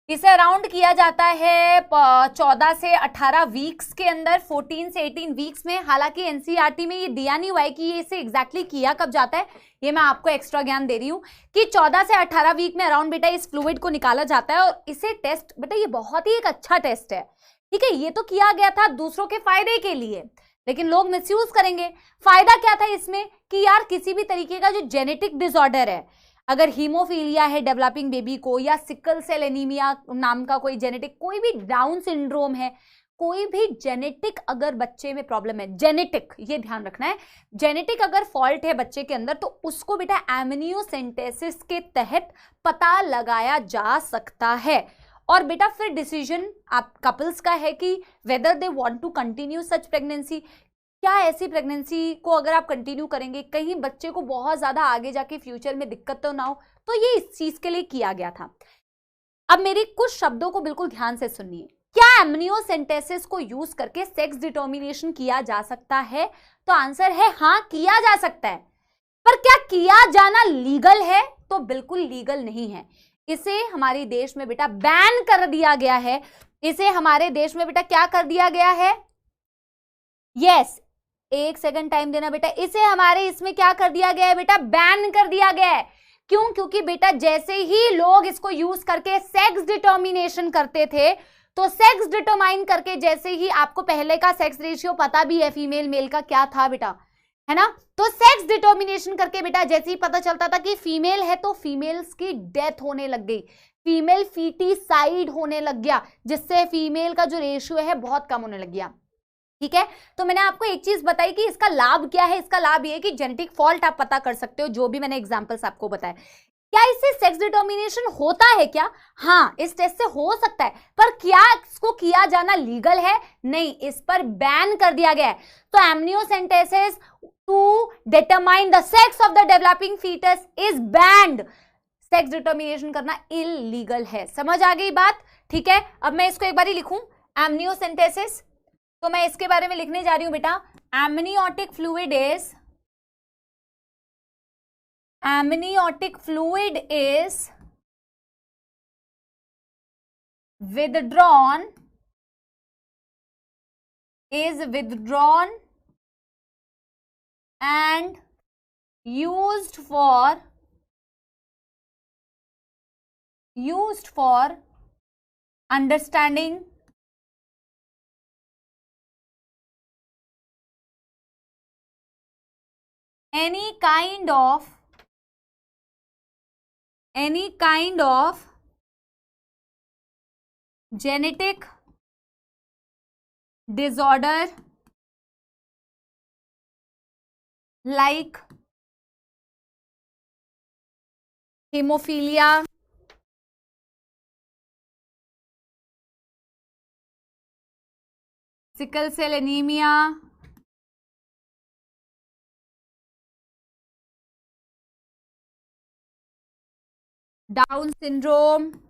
इसे अराउंड किया जाता है 14 से 18 वीक्स के अंदर, 14 से 18 वीक्स में। हालांकि एनसीईआरटी में ये दिया नहीं हुआ है कि ये इसे एग्जैक्टली किया कब जाता है, ये मैं आपको एक्स्ट्रा ज्ञान दे रही हूँ कि 14 से 18 वीक में अराउंड बेटा इस फ्लूइड को निकाला जाता है। और इसे टेस्ट बेटा, ये बहुत ही एक अच्छा टेस्ट है। ठीक है, ये तो किया गया था दूसरों के फायदे के लिए, लेकिन लोग मिसयूज करेंगे। फायदा क्या था इसमें कि यार किसी भी तरीके का जो जेनेटिक डिसऑर्डर है, अगर हीमोफीलिया है डेवलपिंग बेबी को, या सिकल सेल एनीमिया नाम का कोई जेनेटिक, कोई भी डाउन सिंड्रोम है, कोई भी जेनेटिक अगर बच्चे में प्रॉब्लम है, जेनेटिक, ये ध्यान रखना है, जेनेटिक अगर फॉल्ट है बच्चे के अंदर, तो उसको बेटा एमनियोसेंटेसिस के तहत पता लगाया जा सकता है। और बेटा फिर डिसीजन आप कपल्स का है कि whether they want to continue such pregnancy, क्या ऐसी प्रेगनेंसी को अगर आप कंटिन्यू करेंगे कहीं बच्चे को बहुत ज्यादा आगे जाके फ्यूचर में दिक्कत तो ना हो, तो ये इस चीज के लिए किया गया था। अब मेरी कुछ शब्दों को बिल्कुल ध्यान से सुनिए। क्या एमनियोसेंटेसिस को यूज करके सेक्स डिटर्मिनेशन किया जा सकता है? तो आंसर है हाँ, किया जा सकता है। पर क्या किया जाना लीगल है? तो बिल्कुल लीगल नहीं है। इसे हमारे देश में बेटा बैन कर दिया गया है। इसे हमारे देश में बेटा क्या कर दिया गया है? यस, एक सेकंड टाइम देना बेटा। इसे हमारे इसमें क्या कर दिया गया है बेटा? बैन कर दिया गया है। क्यों? क्योंकि बेटा जैसे ही लोग इसको यूज करके सेक्स डिटर्मिनेशन करते थे, तो सेक्स डिटरमाइन करके जैसे ही, आपको पहले का सेक्स रेशियो पता भी है फीमेल मेल का क्या था बेटा, है ना? तो सेक्स डिटर्मिनेशन करके बेटा जैसे ही पता चलता था कि फीमेल है, तो फीमेल्स की डेथ होने लग गई, फीमेल फीटिसाइड होने लग गया, जिससे फीमेल का जो रेशियो है बहुत कम होने लग गया। ठीक है, तो मैंने आपको एक चीज बताई कि इसका लाभ क्या है। इसका लाभ ये है कि जेनेटिक फॉल्ट आप पता कर सकते हो, जो भी मैंने एग्जांपल्स आपको बताए। क्या इससे सेक्स डिटर्मिनेशन होता है क्या? हाँ, इस टेस्ट से हो सकता है, पर क्या इसको किया जाना लीगल है? नहीं, इस पर बैन कर दिया गया है। तो amniocentesis to determine the sex of the developing foetus is banned. Sex determination करना इलीगल है। समझ आ गई बात? ठीक है, अब मैं इसको एक बार ही लिखूं, एमनियोसेंटेसिस। तो मैं इसके बारे में लिखने जा रही हूं बेटा, amniotic fluid is withdrawn and used for understanding any kind of genetic disorder like hemophilia, sickle cell anemia, Down syndrome,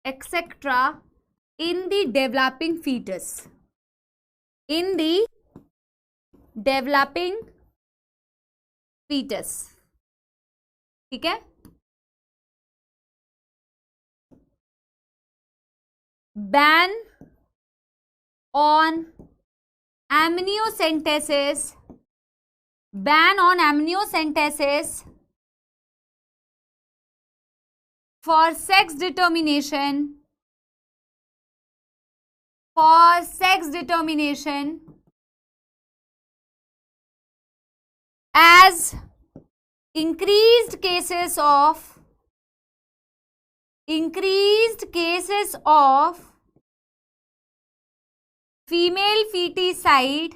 etc. in the developing fetus. In the developing fetus. ठीक है, ban on amniocentesis, for sex determination as increased cases of female feticide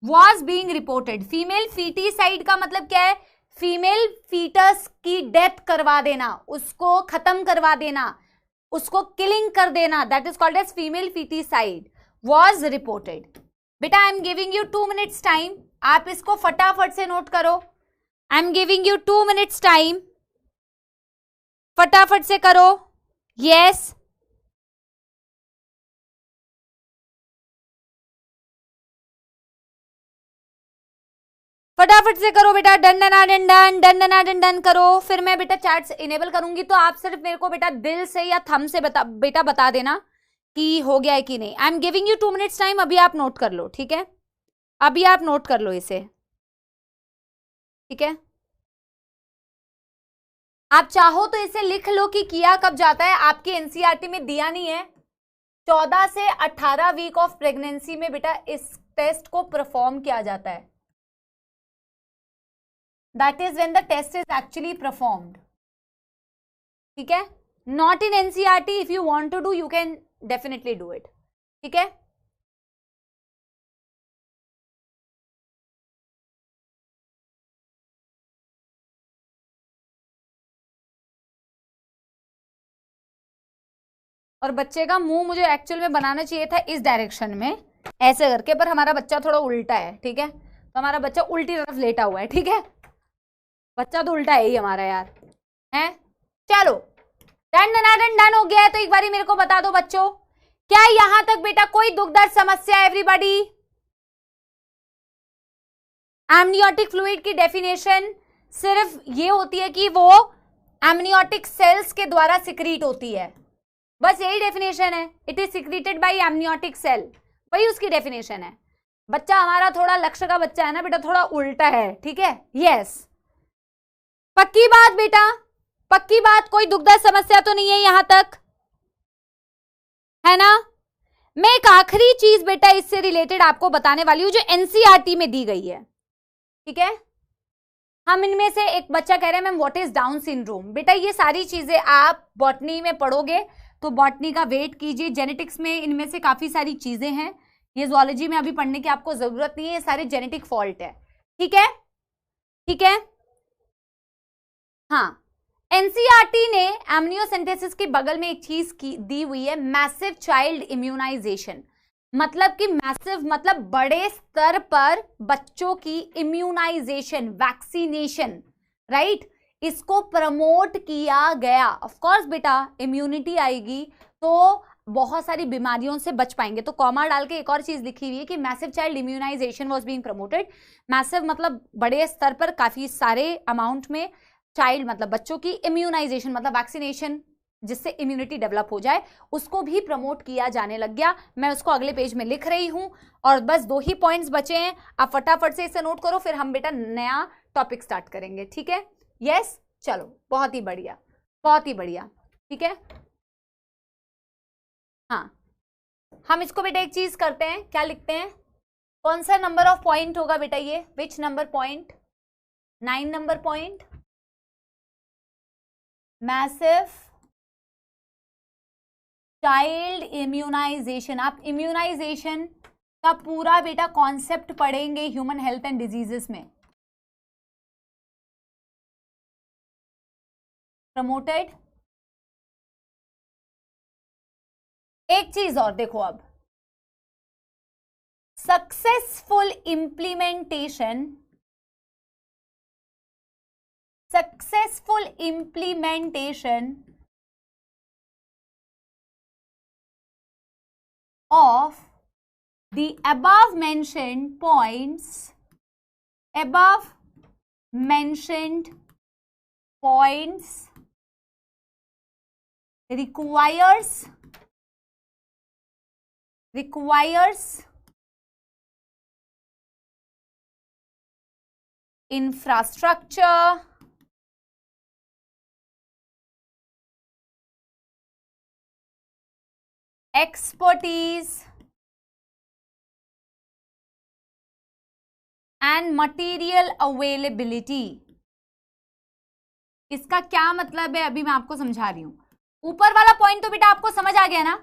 was being reported. Female foeticide का मतलब क्या है? Female foetus की death करवा देना, उसको खत्म करवा देना, उसको किलिंग कर देना, that is called as female foeticide was reported. बेटा I am giving you 2 minutes time, आप इसको फटाफट से नोट करो। I am giving you 2 minutes time, फटाफट से करो। यस, फटाफट से करो बेटा, डन करो। फिर मैं बेटा चैट्स इनेबल करूंगी, तो आप सिर्फ मेरे को बेटा दिल से या थंब से बता देना कि हो गया है कि नहीं। आई am giving you 2 minutes time, अभी आप नोट कर लो। ठीक है, अभी आप नोट कर लो इसे। ठीक है, आप चाहो तो इसे लिख लो कि किया कब जाता है। आपकी एनसीईआरटी में दिया नहीं है। 14 से 18 वीक ऑफ प्रेगनेंसी में बेटा इस टेस्ट को परफॉर्म किया जाता है। That is when the test is actually performed. ठीक है, not in NCERT. If you want to do you can definitely do it. ठीक है, और बच्चे का मुंह मुझे एक्चुअल में बनाना चाहिए था इस डायरेक्शन में ऐसे करके, पर हमारा बच्चा थोड़ा उल्टा है, ठीक है, तो हमारा बच्चा उल्टी तरफ लेटा हुआ है, ठीक है, बच्चा तो उल्टा है ही हमारा यार, है। चलो डन हो गया है। तो एक बारी मेरे को बता दो बच्चों, क्या यहां तक बेटा कोई दुख दर्द समस्या? एवरीबॉडी, एमनियोटिक फ्लूइड की डेफिनेशन सिर्फ ये होती है कि वो एमनियोटिक सेल्स के द्वारा सिक्रीट होती है, बस यही डेफिनेशन है। It is secreted by amniotic cell, वही उसकी डेफिनेशन है। बच्चा हमारा थोड़ा लक्ष्य का बच्चा है ना बेटा, थोड़ा उल्टा है, ठीक है, यस। पक्की बात बेटा, पक्की बात, कोई दुख दर्द समस्या तो नहीं है यहां तक, है ना। मैं एक आखिरी चीज बेटा इससे रिलेटेड आपको बताने वाली हूं जो एनसीईआरटी में दी गई है, ठीक है। हम इनमें से एक बच्चा कह रहे हैं ma'am what is down syndrome. बेटा ये सारी चीजें आप बॉटनी में पढ़ोगे तो बॉटनी का वेट कीजिए, जेनेटिक्स में इनमें से काफी सारी चीजें हैं, ये ज़ूलॉजी में अभी पढ़ने की आपको जरूरत नहीं है, ये सारे जेनेटिक फॉल्ट है, ठीक है, ठीक है। हाँ, एनसीईआरटी ने एमनियोसेंटेसिस के बगल में एक चीज दी हुई है, मैसिव चाइल्ड इम्यूनाइजेशन। मतलब कि मैसिव मतलब बड़े स्तर पर बच्चों की इम्यूनाइजेशन, वैक्सीनेशन, राइट, इसको प्रमोट किया गया। ऑफ कोर्स बेटा इम्यूनिटी आएगी तो बहुत सारी बीमारियों से बच पाएंगे। तो कॉमा डाल के एक और चीज लिखी हुई है कि massive child immunisation was being promoted. Massive मतलब बड़े स्तर पर काफी सारे अमाउंट में, चाइल्ड मतलब बच्चों की इम्यूनाइजेशन मतलब वैक्सीनेशन जिससे इम्यूनिटी डेवलप हो जाए, उसको भी प्रमोट किया जाने लग गया। मैं उसको अगले पेज में लिख रही हूं और बस 2 ही पॉइंट्स बचे हैं, आप फटाफट से इसे नोट करो, फिर हम बेटा नया टॉपिक स्टार्ट करेंगे, ठीक है, यस। चलो बहुत ही बढ़िया, बहुत ही बढ़िया, ठीक है। हाँ, हम इसको बेटा एक चीज करते हैं, क्या लिखते हैं, कौन सा नंबर ऑफ पॉइंट होगा बेटा ये, which number point, 9 number point, massive child immunisation. आप इम्यूनाइजेशन का पूरा बेटा कॉन्सेप्ट पढ़ेंगे ह्यूमन हेल्थ एंड डिजीजेस में। प्रमोटेड। एक चीज और देखो, अब successful implementation of the above mentioned points requires infrastructure, expertise and material availability। इसका क्या मतलब है अभी मैं आपको समझा रही हूं। ऊपर वाला पॉइंट तो बेटा आपको समझ आ गया ना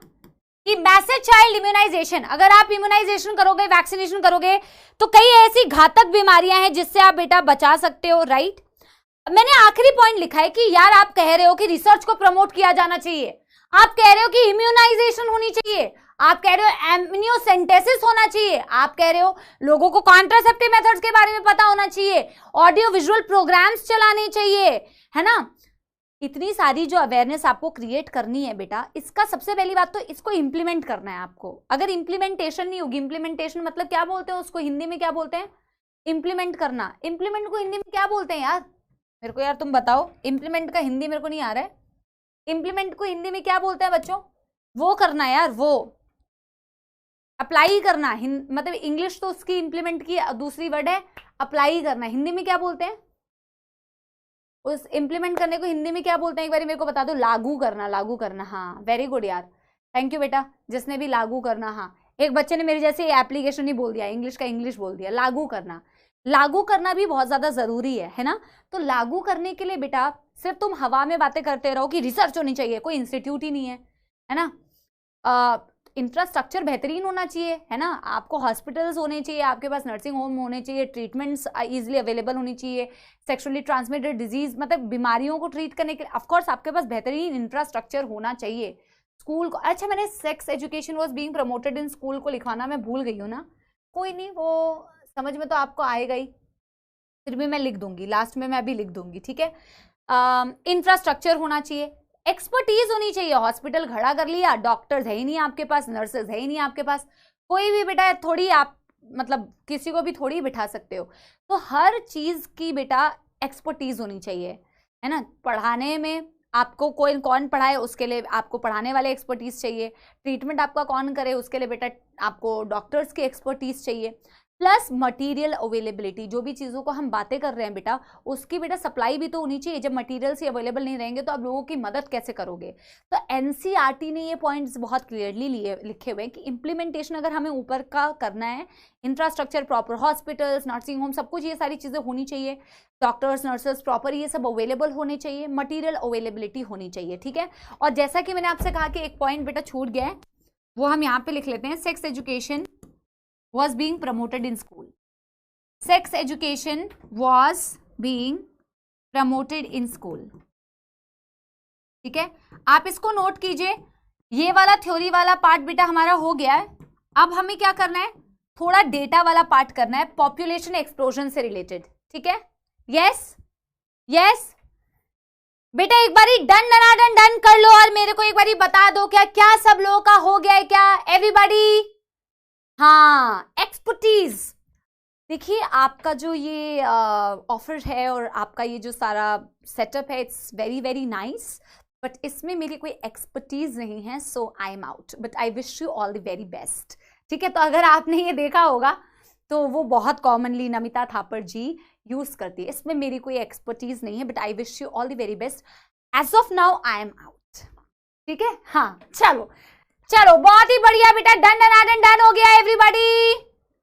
कि मैसिव चाइल्ड इम्यूनाइजेशन, अगर आप इम्यूनाइजेशन करोगे, वैक्सीनेशन करोगे तो कई ऐसी घातक बीमारियां हैं जिससे आप बेटा बचा सकते हो, राइट। मैंने आखिरी पॉइंट लिखा है कि यार आप कह रहे हो कि रिसर्च को प्रमोट किया जाना चाहिए, आप कह रहे हो कि इम्यूनाइजेशन होनी चाहिए, आप कह रहे हो एमनियोसेंटेसिस होना चाहिए, आप कह रहे हो लोगों को कॉन्ट्रासेप्टिव मेथड्स के बारे में पता होना चाहिए, ऑडियो विजुअल प्रोग्राम्स चलाने चाहिए, है ना। इतनी सारी जो अवेयरनेस आपको क्रिएट करनी है बेटा, इसका सबसे पहली बात तो इसको इंप्लीमेंट करना है आपको। अगर इंप्लीमेंटेशन नहीं होगी, इंप्लीमेंटेशन मतलब क्या बोलते हैं उसको हिंदी में, क्या बोलते हैं, इंप्लीमेंट करना। इंप्लीमेंट को हिंदी में क्या बोलते हैं यार, मेरे को यार तुम बताओ, इंप्लीमेंट का हिंदी मेरे को नहीं आ रहा है। इंप्लीमेंट को हिंदी में क्या बोलते हैं बच्चों, वो करना यार, वो अप्लाई करना, मतलब इंग्लिश तो उसकी इंप्लीमेंट की दूसरी वर्ड है, अप्लाई करना। हिंदी में क्या बोलते हैं उस इंप्लीमेंट करने को, हिंदी में क्या बोलते हैं एक बार मेरे को बता दो। लागू करना, लागू करना, हाँ वेरी गुड यार, थैंक यू बेटा जिसने भी लागू करना। हाँ, एक बच्चे ने मेरे जैसे एप्लीकेशन ही बोल दिया, इंग्लिश का इंग्लिश बोल दिया। लागू करना, लागू करना भी बहुत ज्यादा जरूरी है ना। तो लागू करने के लिए बेटा सिर्फ तुम हवा में बातें करते रहो कि रिसर्च होनी चाहिए, कोई इंस्टीट्यूट ही नहीं है ना। इंफ्रास्ट्रक्चर बेहतरीन होना चाहिए, है ना। आपको हॉस्पिटल्स होने चाहिए, आपके पास नर्सिंग होम होने चाहिए, ट्रीटमेंट्स इजीली अवेलेबल होनी चाहिए, सेक्सुअली ट्रांसमिटेड डिजीज मतलब बीमारियों को ट्रीट करने के लिए ऑफकोर्स आपके पास बेहतरीन इंफ्रास्ट्रक्चर होना चाहिए। स्कूल को, अच्छा मैंने sex education was being promoted in school को लिखवाना मैं भूल गई हूँ ना, कोई नहीं, वो समझ में तो आपको आएगा ही, फिर भी मैं लिख दूंगी, लास्ट में मैं भी लिख दूंगी, ठीक है। इंफ्रास्ट्रक्चर होना चाहिए, एक्सपर्टीज होनी चाहिए, हॉस्पिटल खड़ा कर लिया, डॉक्टर्स है ही नहीं आपके पास, नर्सेज है ही नहीं आपके पास, कोई भी बेटा थोड़ी आप मतलब किसी को भी थोड़ी बिठा सकते हो, तो हर चीज की बेटा एक्सपर्टीज होनी चाहिए, है ना। पढ़ाने में आपको कोई कौन पढ़ाए उसके लिए आपको पढ़ाने वाले एक्सपर्टीज चाहिए, ट्रीटमेंट आपका कौन करे उसके लिए बेटा आपको डॉक्टर्स की एक्सपर्टीज चाहिए, प्लस मटेरियल अवेलेबिलिटी, जो भी चीज़ों को हम बातें कर रहे हैं बेटा उसकी बेटा सप्लाई भी तो होनी चाहिए, जब मटेरियल्स ही अवेलेबल नहीं रहेंगे तो आप लोगों की मदद कैसे करोगे। तो एनसीईआरटी ने ये पॉइंट्स बहुत क्लियरली लिखे हुए हैं कि इम्प्लीमेंटेशन अगर हमें ऊपर का करना है, infrastructure proper, hospitals, nursing home, सब कुछ ये सारी चीज़ें होनी चाहिए, डॉक्टर्स नर्सेस प्रॉपर ये सब अवेलेबल होने चाहिए, मटीरियल अवेलेबिलिटी होनी चाहिए, ठीक है। और जैसा कि मैंने आपसे कहा कि एक पॉइंट बेटा छूट गया है, वो हम यहाँ पे लिख लेते हैं, sex education was being promoted in school. Sex education was being promoted in school. ठीक है, आप इसको नोट कीजिए, ये वाला थ्योरी वाला पार्ट बेटा हमारा हो गया है। अब हमें क्या करना है, थोड़ा डेटा वाला पार्ट करना है, पॉपुलेशन एक्सप्लोजन से रिलेटेड, ठीक है। यस यस बेटा एक बारी डन डन डन कर लो और मेरे को एक बारी बता दो क्या क्या सब लोगों का हो गया है क्या, एवरीबॉडी। हाँ, एक्सपर्टीज, देखिए आपका जो ये ऑफर है और आपका ये जो सारा सेटअप है, it's very very nice, but इसमें मेरी कोई एक्सपर्टीज नहीं है, so I am out, but I wish you all the very best, ठीक है। तो अगर आपने ये देखा होगा तो वो बहुत कॉमनली नमिता थापर जी यूज करती है, इसमें मेरी कोई एक्सपर्टीज नहीं है, but I wish you all the very best, as of now I am out, ठीक है। हाँ चलो चलो, बहुत ही बढ़िया बेटा, डन डन डन डन हो गया एवरीबॉडी।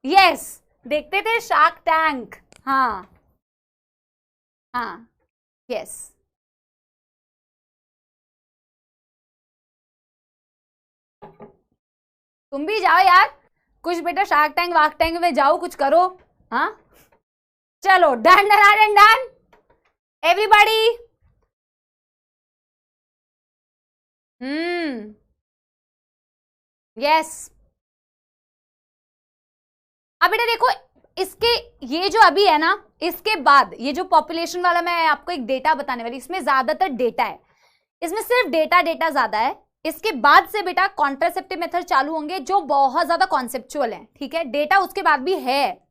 यस, देखते थे शार्क टैंक, हाँ हाँ यस। तुम भी जाओ यार, कुछ बेटा शार्क टैंक वाक टैंक में जाओ, कुछ करो, हाँ चलो, done done done done everybody. Yes, अब बेटा देखो इसके ये जो अभी है ना, इसके बाद ये जो पॉपुलेशन वाला मैं आपको एक डेटा बताने वाली, इसमें ज्यादातर डेटा है, इसमें सिर्फ डेटा ज्यादा है। इसके बाद से बेटा कॉन्ट्रासेप्टिव मेथड चालू होंगे जो बहुत ज्यादा कॉन्सेप्चुअल है, ठीक है। डेटा उसके बाद भी है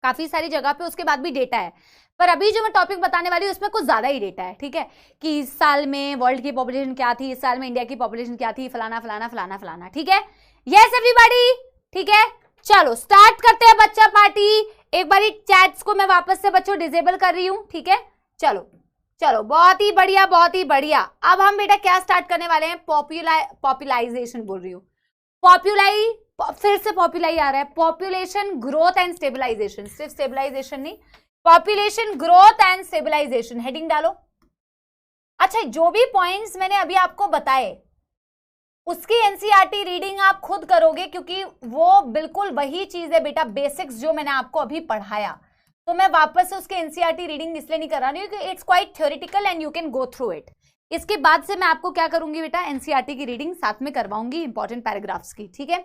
काफी सारी जगह पे, उसके बाद भी डेटा है, पर अभी जो मैं टॉपिक बताने वाली हूँ उसमें कुछ ज्यादा ही डेटा है, ठीक है, कि इस साल में वर्ल्ड की पॉपुलेशन क्या थी, इस साल में इंडिया की पॉपुलेशन क्या थी, फलाना फलाना फलाना फलाना, ठीक है। यस एवरीबॉडी, ठीक है, चलो स्टार्ट करते हैं बच्चा पार्टी। एक बारी चैट्स को मैं वापस से बच्चों डिसेबल कर रही हूँ, ठीक है। चलो चलो, बहुत ही बढ़िया बहुत ही बढ़िया। अब हम बेटा क्या स्टार्ट करने वाले हैं, पॉपुलाइजेशन बोल रही हूँ, फिर से पॉपुलाई आ रहा है, पॉपुलेशन ग्रोथ एंड स्टेबलाइजेशन, सिर्फ स्टेबलाइजेशन नहीं, population growth and stabilisation, heading डालो। अच्छा, जो भी पॉइंट्स मैंने अभी आपको बताए उसकी एनसीईआरटी रीडिंग आप खुद करोगे, क्योंकि वो बिल्कुल वही चीज है बेटा, बेसिक्स जो मैंने आपको अभी पढ़ाया, तो मैं वापस से उसके एनसीईआरटी रीडिंग इसलिए नहीं करा रही हूँ कि it's quite theoretical and you can go through it. इसके बाद से मैं आपको क्या करूंगी बेटा, एनसीईआरटी की रीडिंग साथ में करवाऊंगी इंपॉर्टेंट पैराग्राफ्स की, ठीक है।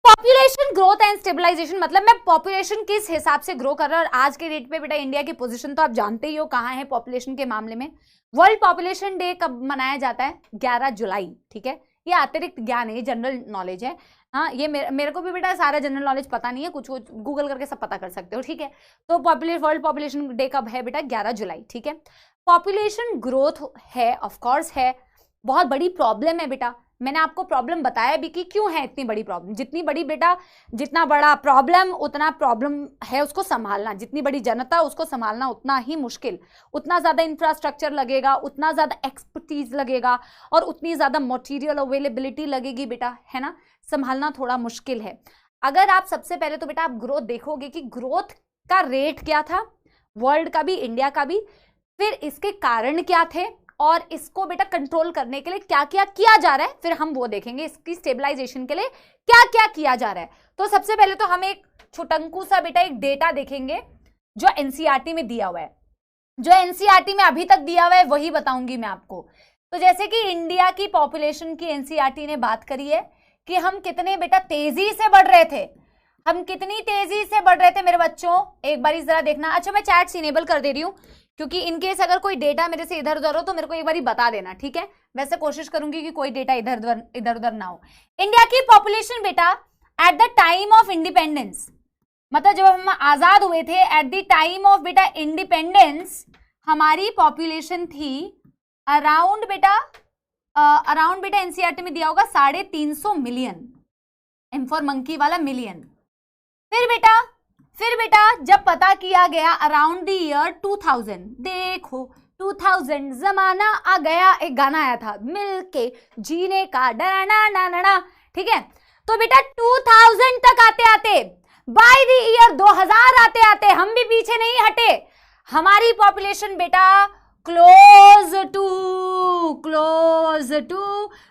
पॉपुलेशन ग्रोथ एंड स्टेबलाइजेशन मतलब मैं पॉपुलेशन किस हिसाब से ग्रो कर रहा है, और आज के डेट पे बेटा इंडिया की पोजीशन तो आप जानते ही हो कहाँ है पॉपुलेशन के मामले में। वर्ल्ड पॉपुलेशन डे कब मनाया जाता है, 11 जुलाई, ठीक है। ये अतिरिक्त ज्ञान है, ये जनरल नॉलेज है, हाँ, ये मेरे को भी बेटा सारा जनरल नॉलेज पता नहीं है, कुछ कुछ गूगल करके सब पता कर सकते हो, ठीक है। तो वर्ल्ड पॉपुलेशन डे कब है बेटा, 11 जुलाई, ठीक है। पॉपुलेशन ग्रोथ है, ऑफ कोर्स है, बहुत बड़ी प्रॉब्लम है बेटा, मैंने आपको प्रॉब्लम बताया भी कि क्यों है इतनी बड़ी प्रॉब्लम, जितनी बड़ी बेटा, जितना बड़ा प्रॉब्लम उतना प्रॉब्लम है उसको संभालना, जितनी बड़ी जनता उसको संभालना उतना ही मुश्किल, उतना ज़्यादा इंफ्रास्ट्रक्चर लगेगा, उतना ज़्यादा एक्सपर्टीज लगेगा और उतनी ज़्यादा मटेरियल अवेलेबिलिटी लगेगी बेटा, है ना, संभालना थोड़ा मुश्किल है। अगर आप सबसे पहले तो बेटा आप ग्रोथ देखोगे कि ग्रोथ का रेट क्या था, वर्ल्ड का भी इंडिया का भी, फिर इसके कारण क्या थे और इसको बेटा कंट्रोल करने के लिए क्या क्या किया जा रहा है, फिर हम वो देखेंगे इसकी स्टेबलाइजेशन के लिए क्या क्या किया जा रहा है। तो सबसे पहले तो हम एक छुटंकू सा बेटा एक डेटा देखेंगे जो एनसीईआरटी में दिया हुआ है, जो एनसीईआरटी में अभी तक दिया हुआ है वही बताऊंगी मैं आपको। तो जैसे कि इंडिया की पॉपुलेशन की एनसीईआरटी ने बात करी है कि हम कितने बेटा तेजी से बढ़ रहे थे, हम कितनी तेजी से बढ़ रहे थे मेरे बच्चों, एक बार जरा देखना। अच्छा मैं चैट्स इनेबल कर दे रही हूँ क्योंकि इनकेस अगर कोई डेटा मेरे से इधर उधर हो तो मेरे को एक बार बता देना, ठीक है। वैसे कोशिश करूंगी कि कोई डेटा इधर उधर ना हो। इंडिया की पॉपुलेशन बेटा at the time of independence, मतलब जब हम आजाद हुए थे, एट द टाइम ऑफ बेटा इंडिपेंडेंस हमारी पॉपुलेशन थी अराउंड बेटा एनसीईआरटी में दिया होगा 350 मिलियन, एम फॉर मंकी वाला मिलियन। फिर बेटा जब पता किया गया अराउंड द ईयर 2000, देखो 2000 जमाना आ गया, एक गाना आया था मिलके जीने का डराना ना ना, ठीक है। तो बेटा 2000 तक आते आते, बाय द ईयर 2000 आते आते हम भी पीछे नहीं हटे, हमारी पॉपुलेशन बेटा close to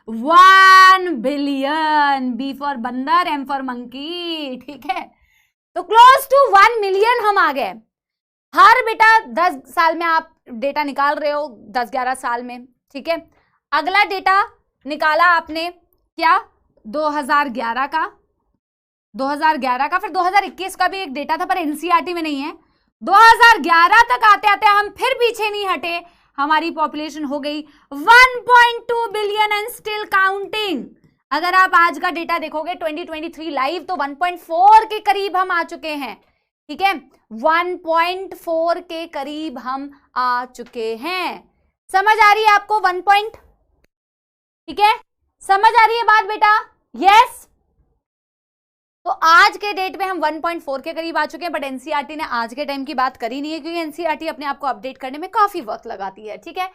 1 billion, B for बंदर, एम फॉर मंकी, ठीक है। तो क्लोज टू 1 मिलियन हम आ गए। हर बेटा 10 साल में आप डेटा निकाल रहे हो, 10-11 साल में, ठीक है। अगला डेटा निकाला आपने क्या 2011 का, फिर 2021 का भी एक डेटा था पर एनसीईआरटी में नहीं है। 2011 तक आते आते हम फिर पीछे नहीं हटे, हमारी पॉपुलेशन हो गई 1.2 बिलियन एंड स्टिल काउंटिंग। अगर आप आज का डेटा देखोगे 2023 लाइव तो 1.4 के करीब हम आ चुके हैं, ठीक है। 1.4 के करीब हम आ चुके हैं। समझ आ रही है आपको 1 पॉइंट, ठीक है, समझ आ रही है बात बेटा? यस। तो आज के डेट में हम 1.4 के करीब आ चुके हैं, बट एनसीईआरटी ने आज के टाइम की बात करी नहीं है क्योंकि एनसीईआरटी अपने आप को अपडेट करने में काफी वक्त लगाती है, ठीक है।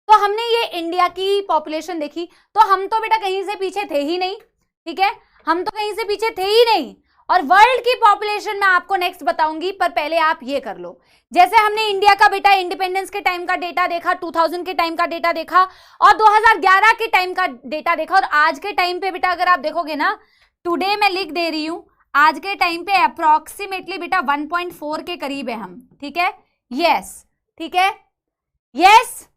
तो हमने ये इंडिया की पॉपुलेशन देखी, तो हम तो बेटा कहीं से पीछे थे ही नहीं, ठीक है, हम तो कहीं से पीछे थे ही नहीं। और वर्ल्ड की पॉपुलेशन मैं आपको नेक्स्ट बताऊंगी, पर पहले आप ये कर लो। जैसे हमने इंडिया का बेटा इंडिपेंडेंस के टाइम का डेटा देखा, 2000 के टाइम का डेटा देखा और 2011 के टाइम का डेटा देखा, और आज के टाइम पे बेटा अगर आप देखोगे ना, टुडे मैं लिख दे रही हूं, आज के टाइम पे अप्रोक्सीमेटली बेटा 1.4 के करीब है हम, ठीक है। यस, ठीक है, यस।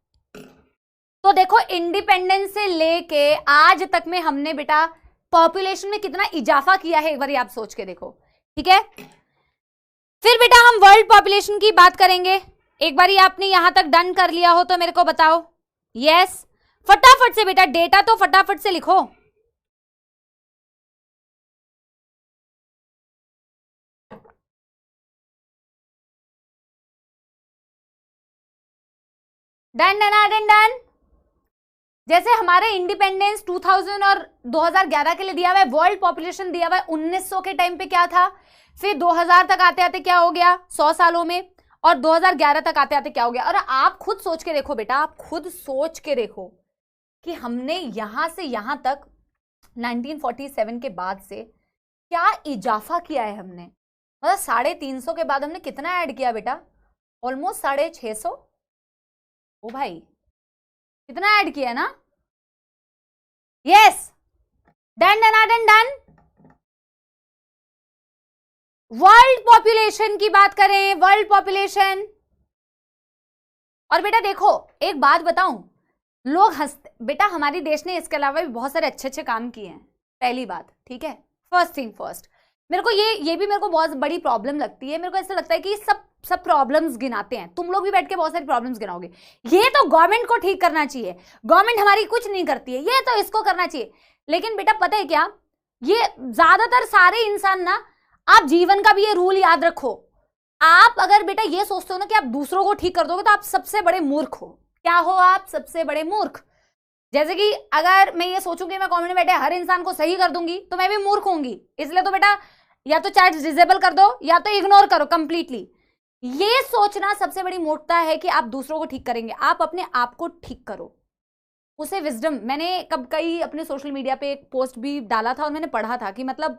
तो देखो इंडिपेंडेंस से लेके आज तक में हमने बेटा पॉपुलेशन में कितना इजाफा किया है, एक बार आप सोच के देखो, ठीक है। फिर बेटा हम वर्ल्ड पॉपुलेशन की बात करेंगे। एक बार आपने यहां तक डन कर लिया हो तो मेरे को बताओ। यस, फटाफट से बेटा डेटा तो फटाफट से लिखो। Done done done done. जैसे हमारे इंडिपेंडेंस 2000 और 2011 के लिए दिया हुआ है, वर्ल्ड पॉपुलेशन दिया हुआ है 1900 के टाइम पे क्या था, फिर 2000 तक आते आते क्या हो गया 100 सालों में, और 2011 तक आते आते क्या हो गया। और आप खुद सोच के देखो बेटा, आप खुद सोच के देखो कि हमने यहां से यहां तक 1947 के बाद से क्या इजाफा किया है हमने। मतलब 350 के बाद हमने कितना ऐड किया बेटा, ऑलमोस्ट 650। ओ भाई कितना ऐड किया ना। Yes, done done done done. World population की बात करें, वर्ल्ड पॉपुलेशन। और बेटा देखो एक बात बताऊं, लोग हंसते बेटा, हमारे देश ने इसके अलावा भी बहुत सारे अच्छे अच्छे काम किए हैं, पहली बात, ठीक है। फर्स्ट थिंग फर्स्ट, मेरे को ये भी मेरे को बहुत बड़ी प्रॉब्लम लगती है। मेरे को ऐसा लगता है कि सब प्रॉब्लम्स गिनाते हैं, तुम लोग भी बैठ के बहुत सारी प्रॉब्लम्स गिनाओगे। ये तो गवर्नमेंट को ठीक करना चाहिए, गवर्नमेंट हमारी कुछ नहीं करती है, ये तो इसको करना चाहिए। लेकिन बेटा पता है क्या, ये ज्यादातर सारे इंसान ना, आप जीवन का भी ये रूल याद रखो, आप अगर बेटा ये सोचते हो ना कि आप दूसरों को ठीक कर दोगे तो आप सबसे बड़े मूर्ख हो। क्या हो आप? सबसे बड़े मूर्ख। जैसे कि अगर मैं ये सोचूंगी मैं कमेंट में बैठे हर इंसान को सही कर दूंगी तो मैं भी मूर्ख होंगी। इसलिए तो बेटा या तो चैट डिसेबल कर दो या तो इग्नोर करो कंप्लीटली। ये सोचना सबसे बड़ी मूर्खता है कि आप दूसरों को ठीक करेंगे। आप अपने आप को ठीक करो, उसे विजडम। मैंने कई अपने सोशल मीडिया पे एक पोस्ट भी डाला था और मैंने पढ़ा था कि मतलब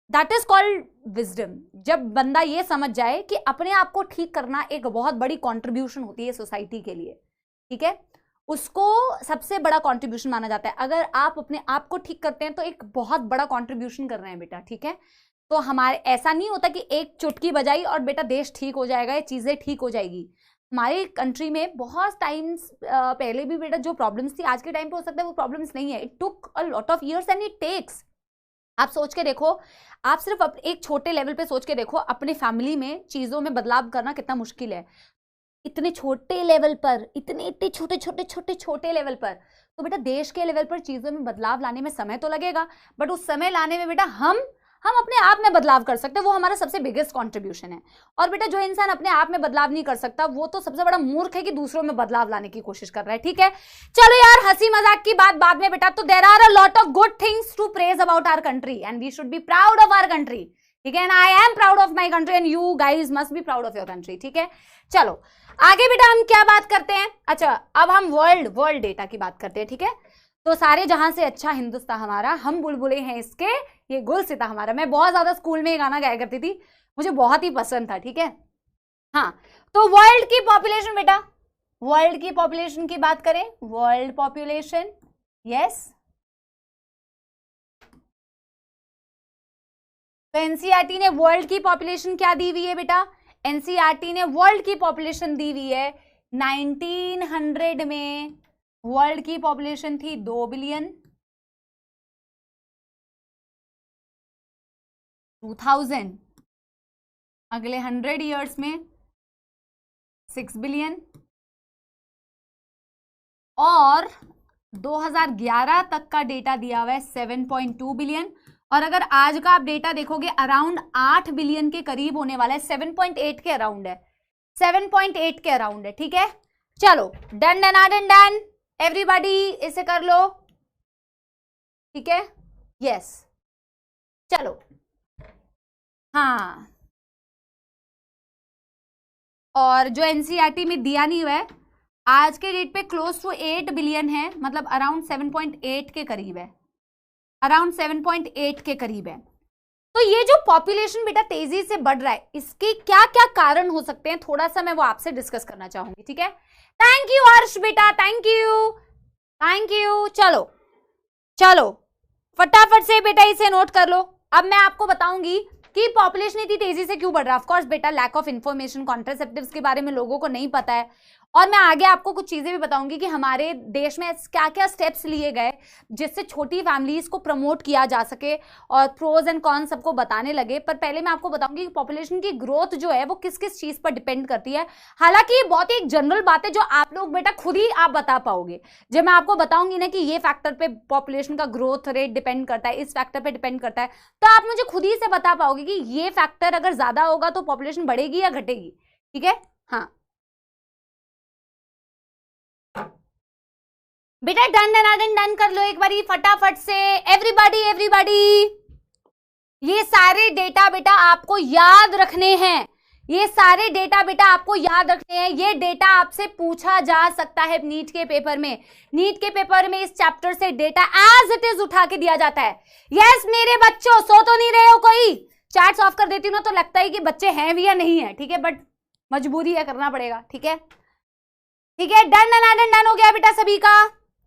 दैट इज कॉल्ड विजडम। जब बंदा ये समझ जाए कि अपने आप को ठीक करना एक बहुत बड़ी कॉन्ट्रीब्यूशन होती है सोसाइटी के लिए, ठीक है, उसको सबसे बड़ा कॉन्ट्रीब्यूशन माना जाता है। अगर आप अपने आप को ठीक करते हैं तो एक बहुत बड़ा कॉन्ट्रीब्यूशन कर रहे हैं बेटा, ठीक है। तो हमारे ऐसा नहीं होता कि एक चुटकी बजाई और बेटा देश ठीक हो जाएगा या चीजें ठीक हो जाएगी। हमारी कंट्री में बहुत टाइम्स पहले भी बेटा जो प्रॉब्लम्स थी आज के टाइम पे हो सकता है वो प्रॉब्लम्स नहीं है. It took a lot of years and it takes. आप सोच के देखो, आप सिर्फ एक छोटे लेवल पे सोच के देखो, अपने फैमिली में चीजों में बदलाव करना कितना मुश्किल है. इतने छोटे लेवल पर, इतने छोटे छोटे छोटे छोटे लेवल पर. तो बेटा देश के लेवल पर चीजों में बदलाव लाने में समय तो लगेगा, बट उस समय लाने में बेटा हम अपने आप में बदलाव कर सकते हैं. वो हमारा सबसे बिगेस्ट कंट्रीब्यूशन है. और बेटा जो इंसान अपने आप में बदलाव नहीं कर सकता वो तो सबसे बड़ा मूर्ख है कि दूसरों में बदलाव लाने की कोशिश कर रहा है. ठीक है, चलो यार हंसी मजाक की बात बाद में बेटा. तो there are a lot of good things to praise about our country and we should be proud of our country. ठीक है, and I am proud of my country and you guys must be proud of your country. ठीक है, चलो आगे बेटा हम क्या बात करते हैं. अच्छा, अब हम वर्ल्ड डेटा की बात करते हैं. ठीक है, तो सारे जहां से अच्छा हिंदुस्तान हमारा, हम बुलबुले हैं इसके, ये गुलसिता हमारा. मैं बहुत ज्यादा स्कूल में ये गाना गाया करती थी, मुझे बहुत ही पसंद था. ठीक है, हाँ. तो वर्ल्ड की पॉपुलेशन बेटा, वर्ल्ड की पॉपुलेशन की बात करें, वर्ल्ड पॉपुलेशन. यस, तो एनसीईआरटी ने वर्ल्ड की पॉपुलेशन क्या दी हुई है बेटा. एनसीईआरटी ने वर्ल्ड की पॉपुलेशन दी हुई है 1900 में वर्ल्ड की पॉपुलेशन थी 2 बिलियन. 2000 अगले 100 इयर्स में 6 बिलियन. और 2011 तक का डेटा दिया हुआ है 7.2 बिलियन. और अगर आज का आप डेटा देखोगे अराउंड 8 बिलियन के करीब होने वाला है. 7.8 के अराउंड है, 7.8 के अराउंड है. ठीक है, चलो done done done done everybody, इसे कर लो. ठीक है, यस, चलो. हाँ, और जो एनसीईआरटी में दिया नहीं हुआ है आज के डेट पे क्लोज टू 8 बिलियन है, मतलब अराउंड 7.8 के करीब है, अराउंड 7.8 के करीब है. तो ये जो पॉपुलेशन बेटा तेजी से बढ़ रहा है, इसके क्या क्या कारण हो सकते हैं, थोड़ा सा मैं वो आपसे डिस्कस करना चाहूंगी. ठीक है, थैंक यू हर्ष बेटा, थैंक यू थैंक यू. चलो चलो फटाफट से बेटा इसे नोट कर लो. अब मैं आपको बताऊंगी कि पॉपुलेशन इतनी तेजी से क्यों बढ़ रहा है. ऑफ कोर्स बेटा लैक ऑफ इन्फॉर्मेशन, कॉन्ट्रासेप्टिव्स के बारे में लोगों को नहीं पता है. और मैं आगे आपको कुछ चीजें भी बताऊंगी कि हमारे देश में क्या क्या स्टेप्स लिए गए जिससे छोटी फैमिलीज को प्रमोट किया जा सके, और प्रोज एंड कॉन्स सबको बताने लगे. पर पहले मैं आपको बताऊंगी कि पॉपुलेशन की ग्रोथ जो है वो किस किस चीज पर डिपेंड करती है. हालांकि ये बहुत ही एक जनरल बात है जो आप लोग बेटा खुद ही आप बता पाओगे. जब मैं आपको बताऊंगी ना कि ये फैक्टर पे पॉपुलेशन का ग्रोथ रेट डिपेंड करता है, इस फैक्टर पे डिपेंड करता है, तो आप मुझे खुद ही से बता पाओगे कि ये फैक्टर अगर ज्यादा होगा तो पॉपुलेशन बढ़ेगी या घटेगी. ठीक है, हाँ बेटा डन डन डन कर लो एक बारी फटाफट से. एवरीबॉडी ये सारे डेटा बेटा आपको याद रखने हैं, ये सारे डेटा बेटा आपको याद रखने हैं. ये डेटा आपसे पूछा जा सकता है नीट के पेपर में. नीट के पेपर में इस चैप्टर से डेटा एज इट इज उठा के दिया जाता है. यस मेरे बच्चों, सो तो नहीं रहे हो कोई. चैट्स ऑफ कर देती हूँ ना तो लगता है कि बच्चे हैं भी या नहीं है. ठीक है, बट मजबूरी है, करना पड़ेगा. ठीक है, ठीक है, डन हो गया बेटा सभी का.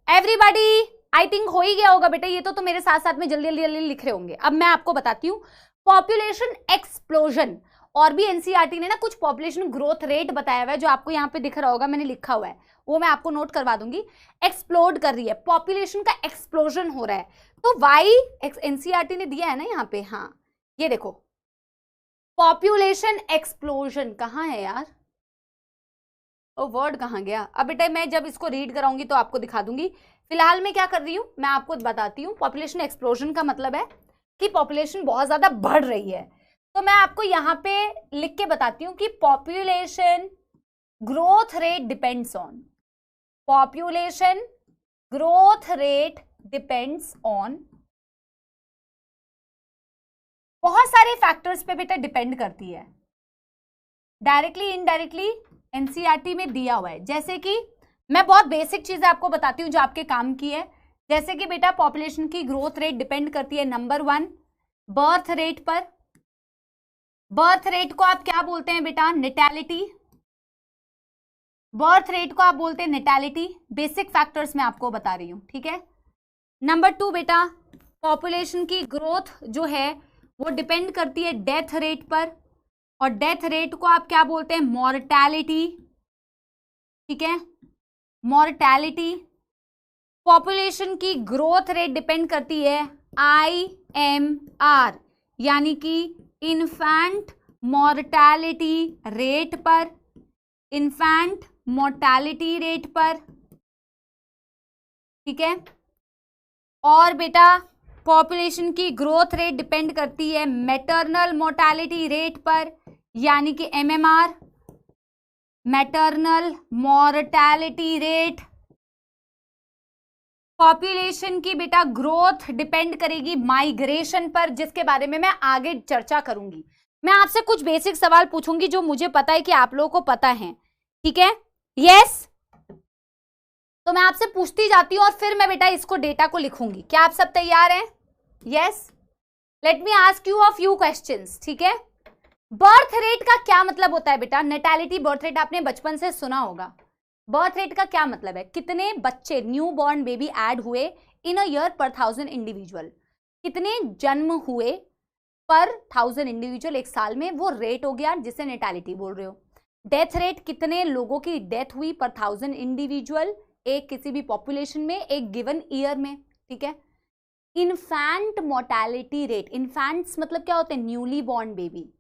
एवरीबॉडी आई थिंक हो ही गया होगा बेटा. ये तो मेरे साथ साथ में जल्दी जल्दी लिख रहे होंगे. अब मैं आपको बताती हूँ पॉपुलेशन एक्सप्लोजन. और भी एनसीईआरटी ने ना कुछ पॉपुलेशन ग्रोथ रेट बताया हुआ है जो आपको यहाँ पे दिख रहा होगा, मैंने लिखा हुआ है, वो मैं आपको नोट करवा दूंगी. एक्सप्लोड कर रही है, पॉपुलेशन का एक्सप्लोजन हो रहा है. तो वाई एनसीईआरटी ने दिया है ना यहाँ पे, हाँ ये देखो पॉपुलेशन एक्सप्लोजन. कहाँ है यार वो वर्ड, कहाँ गया. अब बेटा मैं जब इसको रीड कराऊंगी तो आपको दिखा दूंगी. फिलहाल मैं क्या कर रही हूँ, मैं आपको बताती हूँ. पॉपुलेशन एक्सप्लोजन का मतलब है कि पॉपुलेशन बहुत ज्यादा बढ़ रही है. तो मैं आपको यहाँ पे लिख के बताती हूँ कि population growth rate depends on, population growth rate depends on बहुत सारे फैक्टर्स पे बेटा डिपेंड करती है, डायरेक्टली इनडायरेक्टली एनसीईआरटी में दिया हुआ है. जैसे कि मैं बहुत बेसिक चीजें आपको बताती हूँ जो आपके काम की है. जैसे कि बेटा पॉपुलेशन की ग्रोथ रेट डिपेंड करती है नंबर 1 बर्थ रेट पर. बर्थ रेट को आप क्या बोलते हैं बेटा, नेटैलिटी. बर्थ रेट को आप बोलते हैं नेटैलिटी. बेसिक फैक्टर्स मैं आपको बता रही हूँ. ठीक है, नंबर 2 बेटा पॉपुलेशन की ग्रोथ जो है वो डिपेंड करती है डेथ रेट पर. और डेथ रेट को आप क्या बोलते हैं, मॉर्टैलिटी. ठीक है। मॉर्टैलिटी, पॉपुलेशन की ग्रोथ रेट डिपेंड करती है IMR यानी कि इन्फेंट मॉर्टैलिटी रेट पर, इन्फेंट मोर्टैलिटी रेट पर, ठीक है। और बेटा पॉपुलेशन की ग्रोथ रेट डिपेंड करती है मैटरनल मोर्टैलिटी रेट पर यानी कि MMR, maternal mortality rate. Population की बेटा ग्रोथ डिपेंड करेगी माइग्रेशन पर, जिसके बारे में मैं आगे चर्चा करूंगी। मैं आपसे कुछ बेसिक सवाल पूछूंगी जो मुझे पता है कि आप लोगों को पता है, ठीक है। यस, तो मैं आपसे पूछती जाती हूं और फिर मैं बेटा इसको डेटा को लिखूंगी। क्या आप सब तैयार हैं? Yes, let me ask you a few questions, ठीक है। बर्थ रेट का क्या मतलब होता है बेटा? नेटैलिटी बर्थ रेट आपने बचपन से सुना होगा। बर्थ रेट का क्या मतलब है? कितने बच्चे न्यू बॉर्न बेबी ऐड हुए इन अ ईयर पर 1000 इंडिविजुअल, कितने जन्म हुए पर 1000 इंडिविजुअल एक साल में, वो रेट हो गया जिसे नेटैलिटी बोल रहे हो। डेथ रेट, कितने लोगों की डेथ हुई पर 1000 इंडिविजुअल एक किसी भी पॉपुलेशन में एक गिवन ईयर में, ठीक है। इन्फेंट मोर्टैलिटी रेट, इन्फेंट्स मतलब क्या होते हैं? Newly born baby.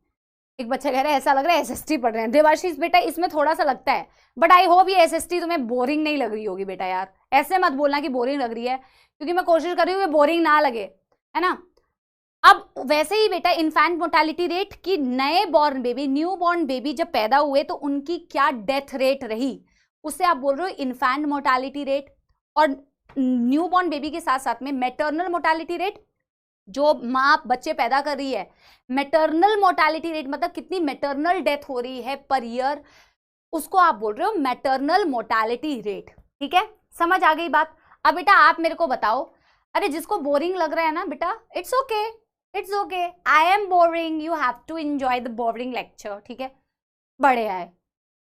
एक बच्चा कह रहा है ऐसा लग रहा है SST पढ़ रहे हैं। देवाशीष बेटा इसमें थोड़ा सा लगता है, बट आई होप ये SST तुम्हें बोरिंग नहीं लग रही होगी बेटा। यार ऐसे मत बोलना कि बोरिंग लग रही है, क्योंकि मैं कोशिश कर रही हूँ बोरिंग ना लगे, है ना। अब वैसे ही बेटा इन्फेंट मोर्टैलिटी रेट की नए born baby, new born baby जब पैदा हुए तो उनकी क्या डेथ रेट रही, उससे आप बोल रहे हो इन्फेंट मोर्टैलिटी रेट। और न्यू बॉर्न बेबी के साथ साथ में मैटरनल मोर्टैलिटी रेट, जो माँ बच्चे पैदा कर रही है, मैटरनल मोर्टैलिटी रेट मतलब कितनी मैटरनल डेथ हो रही है पर ईयर, उसको आप बोल रहे हो मैटरनल मोर्टैलिटी रेट, ठीक है। समझ आ गई बात? अब बेटा आप मेरे को बताओ, अरे जिसको बोरिंग लग रहा है ना बेटा, it's okay, it's okay, I am boring, you have to enjoy the boring lecture, ठीक है। बड़े आए,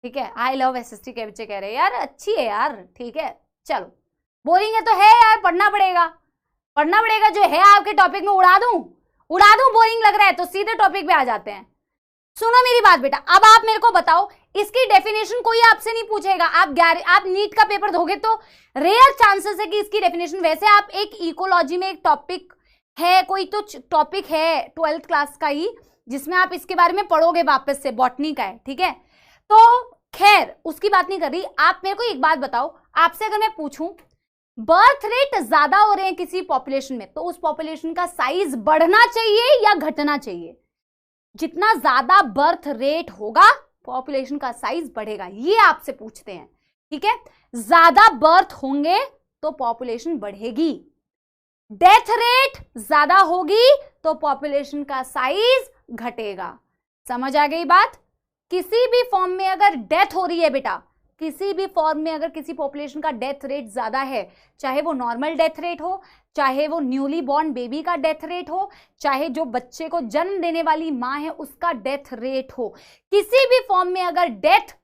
ठीक है। आई लव SST के बच्चे कह रहे हैं यार अच्छी है यार, ठीक है। चलो बोरिंग है तो है यार, पढ़ना पड़ेगा, पढ़ना पड़ेगा। जो है आपके टॉपिक में उड़ा दूं, उड़ा दूं। बोरिंग लग रहा है तो सीधे टॉपिक पे आ जाते हैं। सुनो मेरी बात बेटा, अब आप मेरे को बताओ इसकी डेफिनेशन कोई आपसे नहीं पूछेगा। आप नीट का पेपर दोगे तो रेयर चांसेस है कि इसकी डेफिनेशन, वैसे आप एक इकोलॉजी में एक टॉपिक है, कोई तो टॉपिक है 12th क्लास का ही जिसमें आप इसके बारे में पढ़ोगे वापस से, बॉटनी का है, ठीक है। तो खैर उसकी बात नहीं कर रही। आप मेरे को एक बात बताओ, आपसे अगर मैं पूछूं बर्थ रेट ज्यादा हो रहे हैं किसी पॉपुलेशन में, तो उस पॉपुलेशन का साइज बढ़ना चाहिए या घटना चाहिए? जितना ज्यादा बर्थ रेट होगा पॉपुलेशन का साइज बढ़ेगा, ये आपसे पूछते हैं, ठीक है। ज्यादा बर्थ होंगे तो पॉपुलेशन बढ़ेगी, डेथ रेट ज्यादा होगी तो पॉपुलेशन का साइज घटेगा। समझ आ गई बात? किसी भी फॉर्म में अगर डेथ हो रही है बेटा, किसी भी फॉर्म में अगर किसी पॉपुलेशन का डेथ रेट ज्यादा है, चाहे वो नॉर्मल डेथ रेट हो, चाहे वो न्यूली बॉर्न बेबी का डेथ रेट हो, चाहे जो बच्चे को जन्म देने वाली मां है उसका डेथ रेट हो, किसी भी फॉर्म में अगर डेथ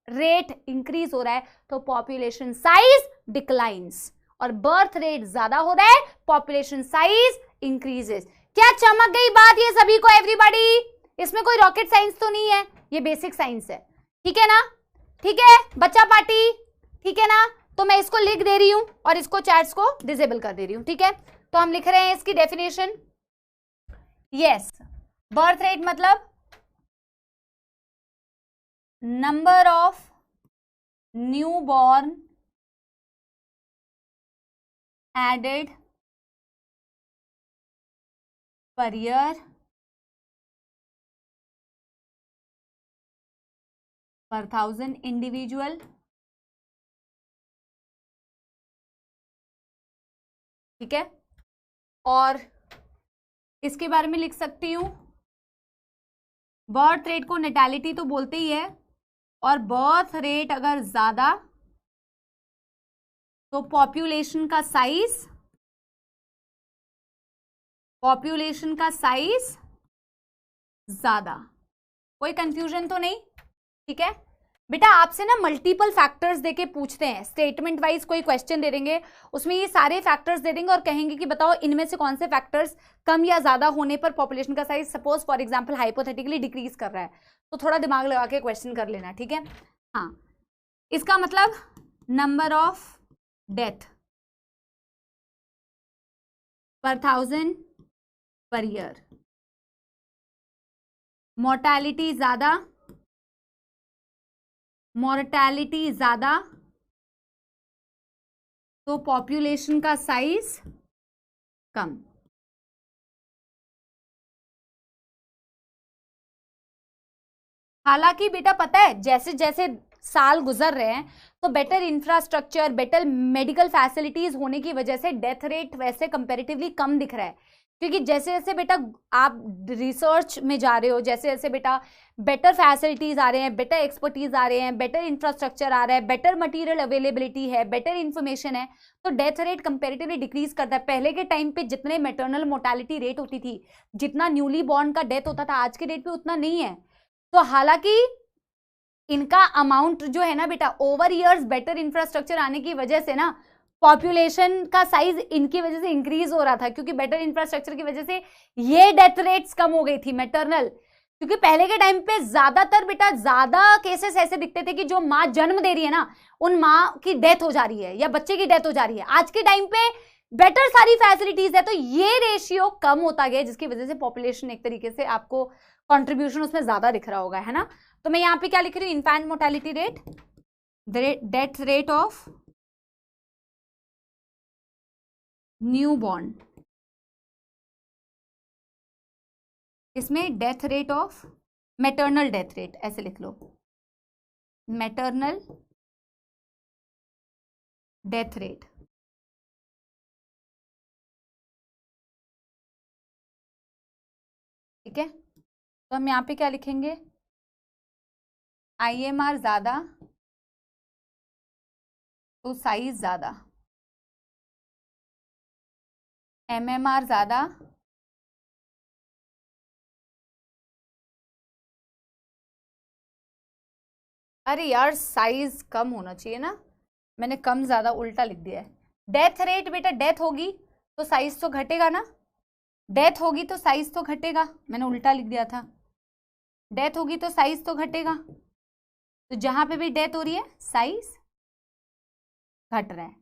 रेट इंक्रीज हो रहा है तो पॉपुलेशन साइज डिक्लाइंस, और बर्थ रेट ज्यादा हो रहा है पॉपुलेशन साइज इंक्रीजेस। क्या चमक गई बात ये सभी को? एवरीबॉडी, इसमें कोई रॉकेट साइंस तो नहीं है, ये बेसिक साइंस है, ठीक है ना? ठीक है बच्चा पार्टी, ठीक है ना? तो मैं इसको लिख दे रही हूं और इसको चैट्स को डिसेबल कर दे रही हूं, ठीक है। तो हम लिख रहे हैं इसकी डेफिनेशन। यस, बर्थ रेट मतलब number of new born added per year per 1000 individual, ठीक है। और इसके बारे में लिख सकती हूं, बर्थ रेट को नेटैलिटी तो बोलते ही है, और बर्थ रेट अगर ज्यादा तो पॉपुलेशन का साइज ज्यादा। कोई कंफ्यूजन तो नहीं? ठीक है बेटा, आपसे ना मल्टीपल फैक्टर्स देके पूछते हैं, स्टेटमेंट वाइज कोई क्वेश्चन दे देंगे, उसमें ये सारे फैक्टर्स दे देंगे और कहेंगे कि बताओ इनमें से कौन से फैक्टर्स कम या ज्यादा होने पर पॉपुलेशन का size suppose for example hypothetically decrease कर रहा है, तो थोड़ा दिमाग लगा के क्वेश्चन कर लेना, ठीक है। हाँ इसका मतलब नंबर ऑफ डेथ पर 1000 पर ईयर। मोर्टैलिटी ज्यादा तो पॉपुलेशन का साइज कम। हालांकि बेटा पता है जैसे जैसे साल गुजर रहे हैं तो better infrastructure, better medical facilities होने की वजह से डेथ रेट वैसे कंपैरेटिवली कम दिख रहा है, क्योंकि जैसे जैसे बेटा आप रिसर्च में जा रहे हो, जैसे जैसे बेटा बेटर फैसिलिटीज आ रहे हैं, बेटर एक्सपर्टीज आ रहे हैं, बेटर इंफ्रास्ट्रक्चर आ रहा है, बेटर मटेरियल अवेलेबिलिटी है, बेटर इंफॉर्मेशन है, तो डेथ रेट कंपैरेटिवली डिक्रीज करता है। पहले के टाइम पे जितने मैटरनल मोर्टेलिटी रेट होती थी, जितना न्यूली बॉर्न का डेथ होता था, आज के डेट पे उतना नहीं है। तो हालांकि इनका अमाउंट जो है ना बेटा, ओवर ईयर्स बेटर इंफ्रास्ट्रक्चर आने की वजह से ना पॉपुलेशन का साइज इनकी वजह से इंक्रीज हो रहा था, क्योंकि बेटर इंफ्रास्ट्रक्चर की वजह से ये डेथ रेट्स कम हो गई थी मैटरनल। क्योंकि पहले के टाइम पे ज्यादातर बेटा ज्यादा केसेस ऐसे दिखते थे कि जो माँ जन्म दे रही है ना, उन माँ की डेथ हो जा रही है या बच्चे की डेथ हो जा रही है। आज के टाइम पे बेटर सारी फैसिलिटीज है, तो ये रेशियो कम होता गया, जिसकी वजह से पॉपुलेशन एक तरीके से आपको कंट्रीब्यूशन उसमें ज्यादा दिख रहा होगा, है ना। तो मैं यहाँ पे क्या लिख रही हूँ, infant mortality rate, death rate of new born, इसमें death rate of maternal death rate ऐसे लिख लो, मैटरनल डेथ रेट। ठीक है, तो हम यहाँ पे क्या लिखेंगे, IMR ज्यादा तो साइज ज्यादा, MMR ज्यादा अरे यार साइज कम होना चाहिए ना, मैंने कम ज्यादा उल्टा लिख दिया है। डेथ रेट बेटा, डेथ होगी तो साइज तो घटेगा ना, डेथ होगी तो साइज तो घटेगा, मैंने उल्टा लिख दिया था, डेथ होगी तो साइज तो घटेगा। तो जहां पे भी डेथ हो रही है साइज घट रहा है।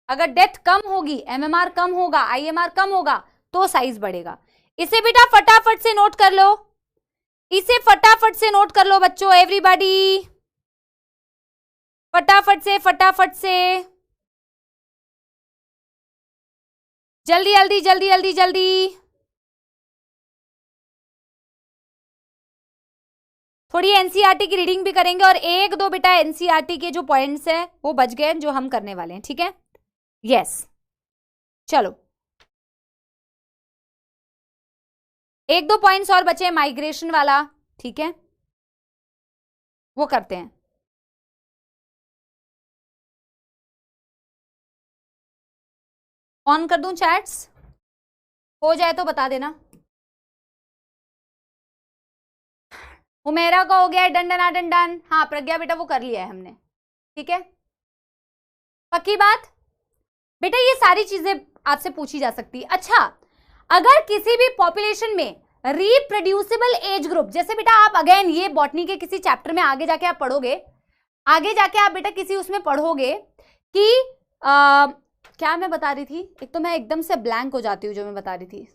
अगर डेथ कम होगी, MMR कम होगा, IMR कम होगा, तो साइज बढ़ेगा। इसे बेटा फटाफट से नोट कर लो, इसे फटाफट से नोट कर लो बच्चों, एवरीबॉडी फटाफट से जल्दी जल्दी जल्दी जल्दी जल्दी। थोड़ी एनसीईआरटी की रीडिंग भी करेंगे और एक दो बेटा एनसीईआरटी के जो पॉइंट्स हैं वो बच गए जो हम करने वाले हैं, ठीक है। यस चलो, एक दो पॉइंट्स और बचे, माइग्रेशन वाला, ठीक है, वो करते हैं। ऑन कर दूं चैट्स, हो जाए तो बता देना। हुमेरा का हो गया डंडना डंडन, हाँ प्रज्ञा बेटा वो कर लिया है हमने, ठीक है, पक्की बात बेटा। ये सारी चीजें आपसे पूछी जा सकती है। अच्छा, अगर किसी भी पॉपुलेशन में रिप्रोड्यूसिबल एज ग्रुप, जैसे बेटा आप अगेन ये बॉटनी के किसी चैप्टर में आगे जाके आप पढ़ोगे, आगे जाके आप बेटा किसी उसमें पढ़ोगे कि क्या मैं बता रही थी, एक तो मैं एकदम से ब्लैंक हो जाती हूँ जो मैं बता रही थी,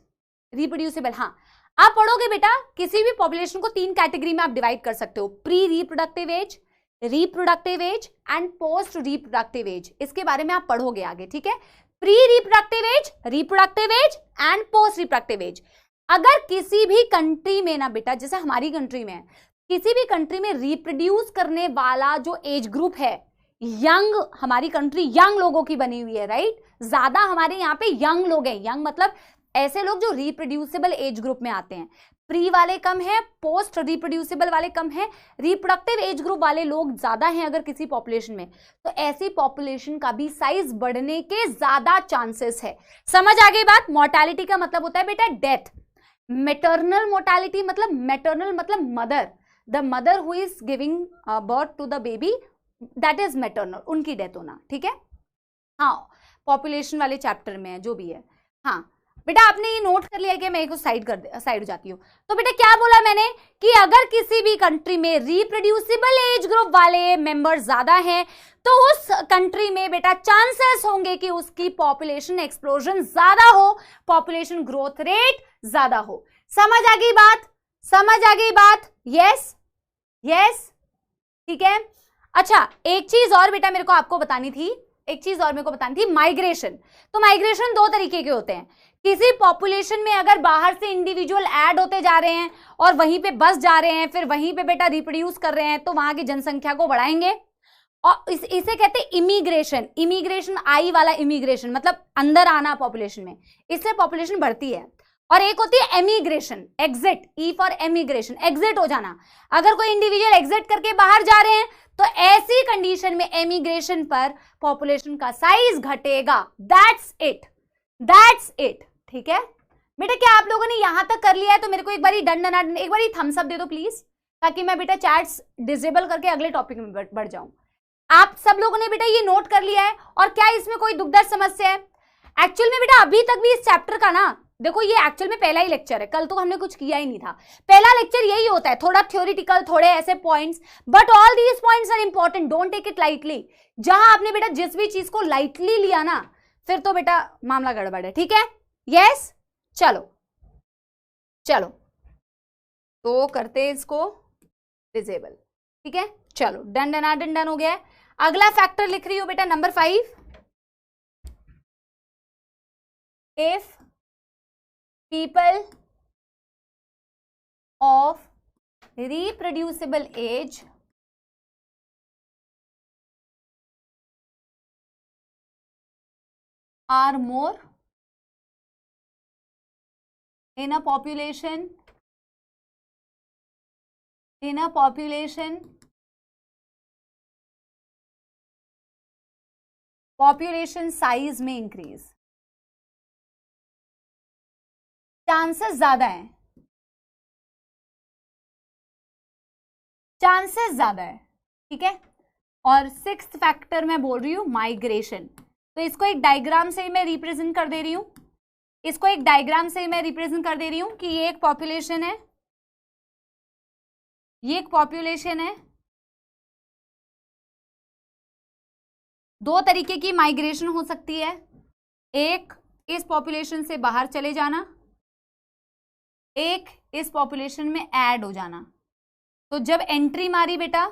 रिप्रोड्यूसिबल, हाँ आप पढ़ोगे बेटा किसी भी पॉपुलेशन को 3 कैटेगरी में आप डिवाइड कर सकते हो, pre reproductive age, reproductive age and post reproductive age. इसके बारे में आप पढ़ोगे आगे, ठीक है, pre reproductive age and post reproductive age. अगर किसी भी कंट्री में ना बेटा, जैसे हमारी कंट्री में, किसी भी कंट्री में रिप्रोड्यूस करने वाला जो एज ग्रुप है, यंग, हमारी कंट्री यंग लोगों की बनी हुई है, राइट, ज्यादा हमारे यहाँ पे यंग लोग हैं, यंग मतलब ऐसे लोग जो रिप्रोड्यूसिबल एज ग्रुप में आते हैं। प्री वाले कम है, पोस्ट रिप्रोड्यूसिबल वाले कम है, रिप्रोडक्टिव एज ग्रुप वाले लोग ज्यादा हैं अगर किसी पॉपुलेशन में, तो ऐसी पॉपुलेशन का भी साइज बढ़ने के ज्यादा चांसेस है। समझ आ गई बात। मोर्टेलिटी का मतलब होता है बेटा डेथ, मैटरनल मोर्टेलिटी मतलब, मैटरनल मतलब mother, the mother who is giving birth to the baby, that is maternal, उनकी डेथ होना, ठीक है। हाँ पॉपुलेशन वाले चैप्टर में है जो भी है। हाँ बेटा आपने ये नोट कर लिया कि मैं इसको साइड हो जाती हूँ। तो बेटा क्या बोला मैंने कि अगर किसी भी कंट्री में रिप्रोड्यूसिबल एज ग्रुप वाले मेंबर ज्यादा हैं तो उस कंट्री में बेटा चांसेस होंगे कि उसकी पॉपुलेशन एक्सप्लोजन ज्यादा हो, पॉपुलेशन ग्रोथ रेट ज्यादा हो। समझ आ गई बात? समझ आ गई बात? यस यस, ठीक है। अच्छा एक चीज और बेटा मेरे को आपको बतानी थी, एक चीज और मेरे को बतानी थी, माइग्रेशन। तो माइग्रेशन दो तरीके के होते हैं। किसी पॉपुलेशन में अगर बाहर से इंडिविजुअल ऐड होते जा रहे हैं और वहीं पे बस जा रहे हैं, फिर वहीं पे बेटा रिप्रोड्यूस कर रहे हैं, तो वहां की जनसंख्या को बढ़ाएंगे। और इसे कहते हैं इमिग्रेशन। इमिग्रेशन आई वाला इमिग्रेशन मतलब अंदर आना पॉपुलेशन में, इससे पॉपुलेशन बढ़ती है। और एक होती है emigration, exit, E for emigration, exit हो जाना। अगर कोई इंडिविजुअल एग्जिट करके बाहर जा रहे हैं तो ऐसी कंडीशन में एमिग्रेशन पर पॉपुलेशन का साइज घटेगा। दैट्स इट, दैट्स इट, ठीक है बेटा। क्या आप लोगों ने यहां तक कर लिया है? तो मेरे को एक बार डंडन, एक बार थम्स अप दे दो प्लीज, ताकि मैं बेटा चैट्स डिसेबल करके अगले टॉपिक में बढ़ जाऊं। आप सब लोगों ने बेटा ये नोट कर लिया है? और क्या इसमें कोई दुखदायक समस्या है? एक्चुअल में बेटा अभी तक भी इस चैप्टर का ना, देखो ये एक्चुअल में पहला ही लेक्चर है, कल तो हमने कुछ किया ही नहीं था। पहला लेक्चर यही होता है, थोड़ा थ्योरेटिकल, थोड़े ऐसे points, but all these points are important, don't take it lightly. जहां आपने बेटा जिस भी चीज को लाइटली लिया ना, फिर तो बेटा मामला गड़बड़ है, ठीक है। यस चलो चलो, तो करते हैं इसको डिसेबल, ठीक है। चलो डन डन डन डन हो गया है। अगला फैक्टर लिख रही हूं बेटा number 5, if people of reproducible age are more in a population size में इंक्रीज, चांसेस ज्यादा है, चांसेस ज्यादा है, ठीक है। और 6th फैक्टर मैं बोल रही हूं माइग्रेशन। तो इसको एक डायग्राम से मैं रिप्रेजेंट कर दे रही हूं, इसको एक डायग्राम से मैं रिप्रेजेंट कर दे रही हूं कि ये एक पॉपुलेशन है, ये एक पॉपुलेशन है। दो तरीके की माइग्रेशन हो सकती है, एक इस पॉपुलेशन से बाहर चले जाना, एक इस पॉपुलेशन में ऐड हो जाना। तो जब एंट्री मारी बेटा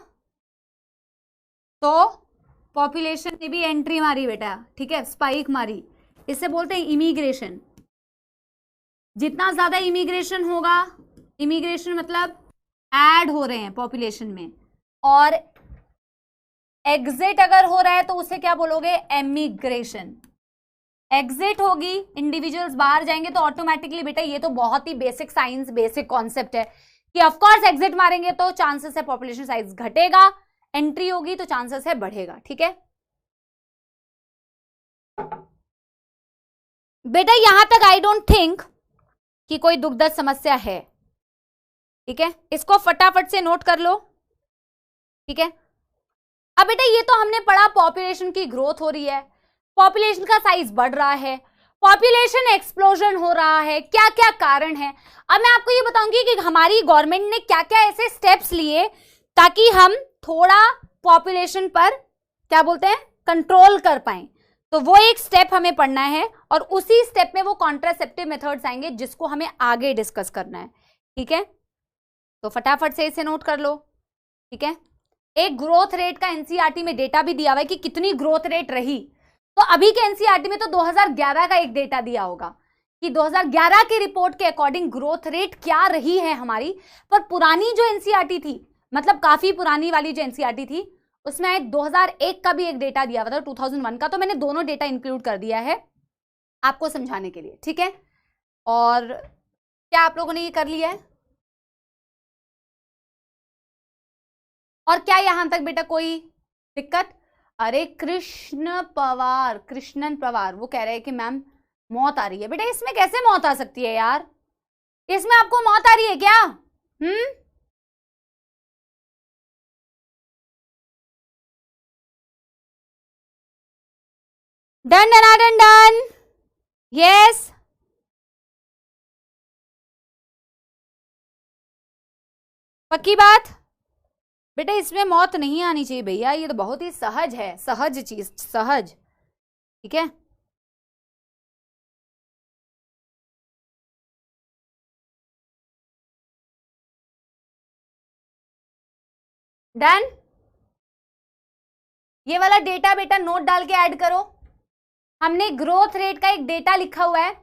तो पॉपुलेशन ने भी एंट्री मारी बेटा, ठीक है, स्पाइक मारी, इसे बोलते हैं इमिग्रेशन। जितना ज्यादा इमिग्रेशन होगा, इमिग्रेशन मतलब ऐड हो रहे हैं पॉपुलेशन में, और एग्जिट अगर हो रहा है तो उसे क्या बोलोगे? एमिग्रेशन। एग्जिट होगी, इंडिविजुअल्स बाहर जाएंगे, तो ऑटोमेटिकली बेटा ये तो बहुत ही बेसिक साइंस, बेसिक कॉन्सेप्ट है कि ऑफ कोर्स एग्जिट मारेंगे तो चांसेस है पॉपुलेशन साइज घटेगा, एंट्री होगी तो चांसेस है बढ़ेगा, ठीक है बेटा। यहां तक आई डोंट थिंक कि कोई दुखद समस्या है, ठीक है। इसको फटाफट से नोट कर लो, ठीक है। अब बेटा ये तो हमने पढ़ा पॉपुलेशन की ग्रोथ हो रही है, पॉपुलेशन का साइज बढ़ रहा है, पॉपुलेशन एक्सप्लोजन हो रहा है, क्या क्या कारण है। अब मैं आपको ये बताऊंगी कि हमारी गवर्नमेंट ने क्या क्या ऐसे स्टेप्स लिए ताकि हम थोड़ा पॉपुलेशन पर क्या बोलते हैं कंट्रोल कर पाए। तो वो एक स्टेप हमें पढ़ना है और उसी स्टेप में वो कॉन्ट्रासेप्टिव मेथड्स आएंगे जिसको हमें आगे डिस्कस करना है, ठीक है। तो फटाफट से इसे नोट कर लो, ठीक है। एक ग्रोथ रेट का एनसीईआरटी में डेटा भी दिया हुआ है कि कितनी ग्रोथ रेट रही। तो अभी के एनसीईआरटी में तो 2011 का एक डेटा दिया होगा कि 2011 की रिपोर्ट के अकॉर्डिंग ग्रोथ रेट क्या रही है हमारी। पर पुरानी जो एनसीईआरटी थी, मतलब काफी पुरानी वाली जो एनसीईआरटी थी, उसमें 2001 का भी एक डेटा दिया हुआ था, 2001 का। तो मैंने दोनों डेटा इंक्लूड कर दिया है आपको समझाने के लिए, ठीक है। और क्या आप लोगों ने ये कर लिया है? और क्या यहां तक बेटा कोई दिक्कत? अरे कृष्णन पवार वो कह रहे हैं कि मैम मौत आ रही है। बेटा इसमें कैसे मौत आ सकती है यार? इसमें आपको मौत आ रही है क्या? Done done done done, yes पक्की बात बेटा, इसमें मौत नहीं आनी चाहिए भैया, ये तो बहुत ही सहज है, सहज चीज, सहज। ठीक है, डन। ये वाला डेटा बेटा नोट डाल के ऐड करो। हमने ग्रोथ रेट का एक डेटा लिखा हुआ है,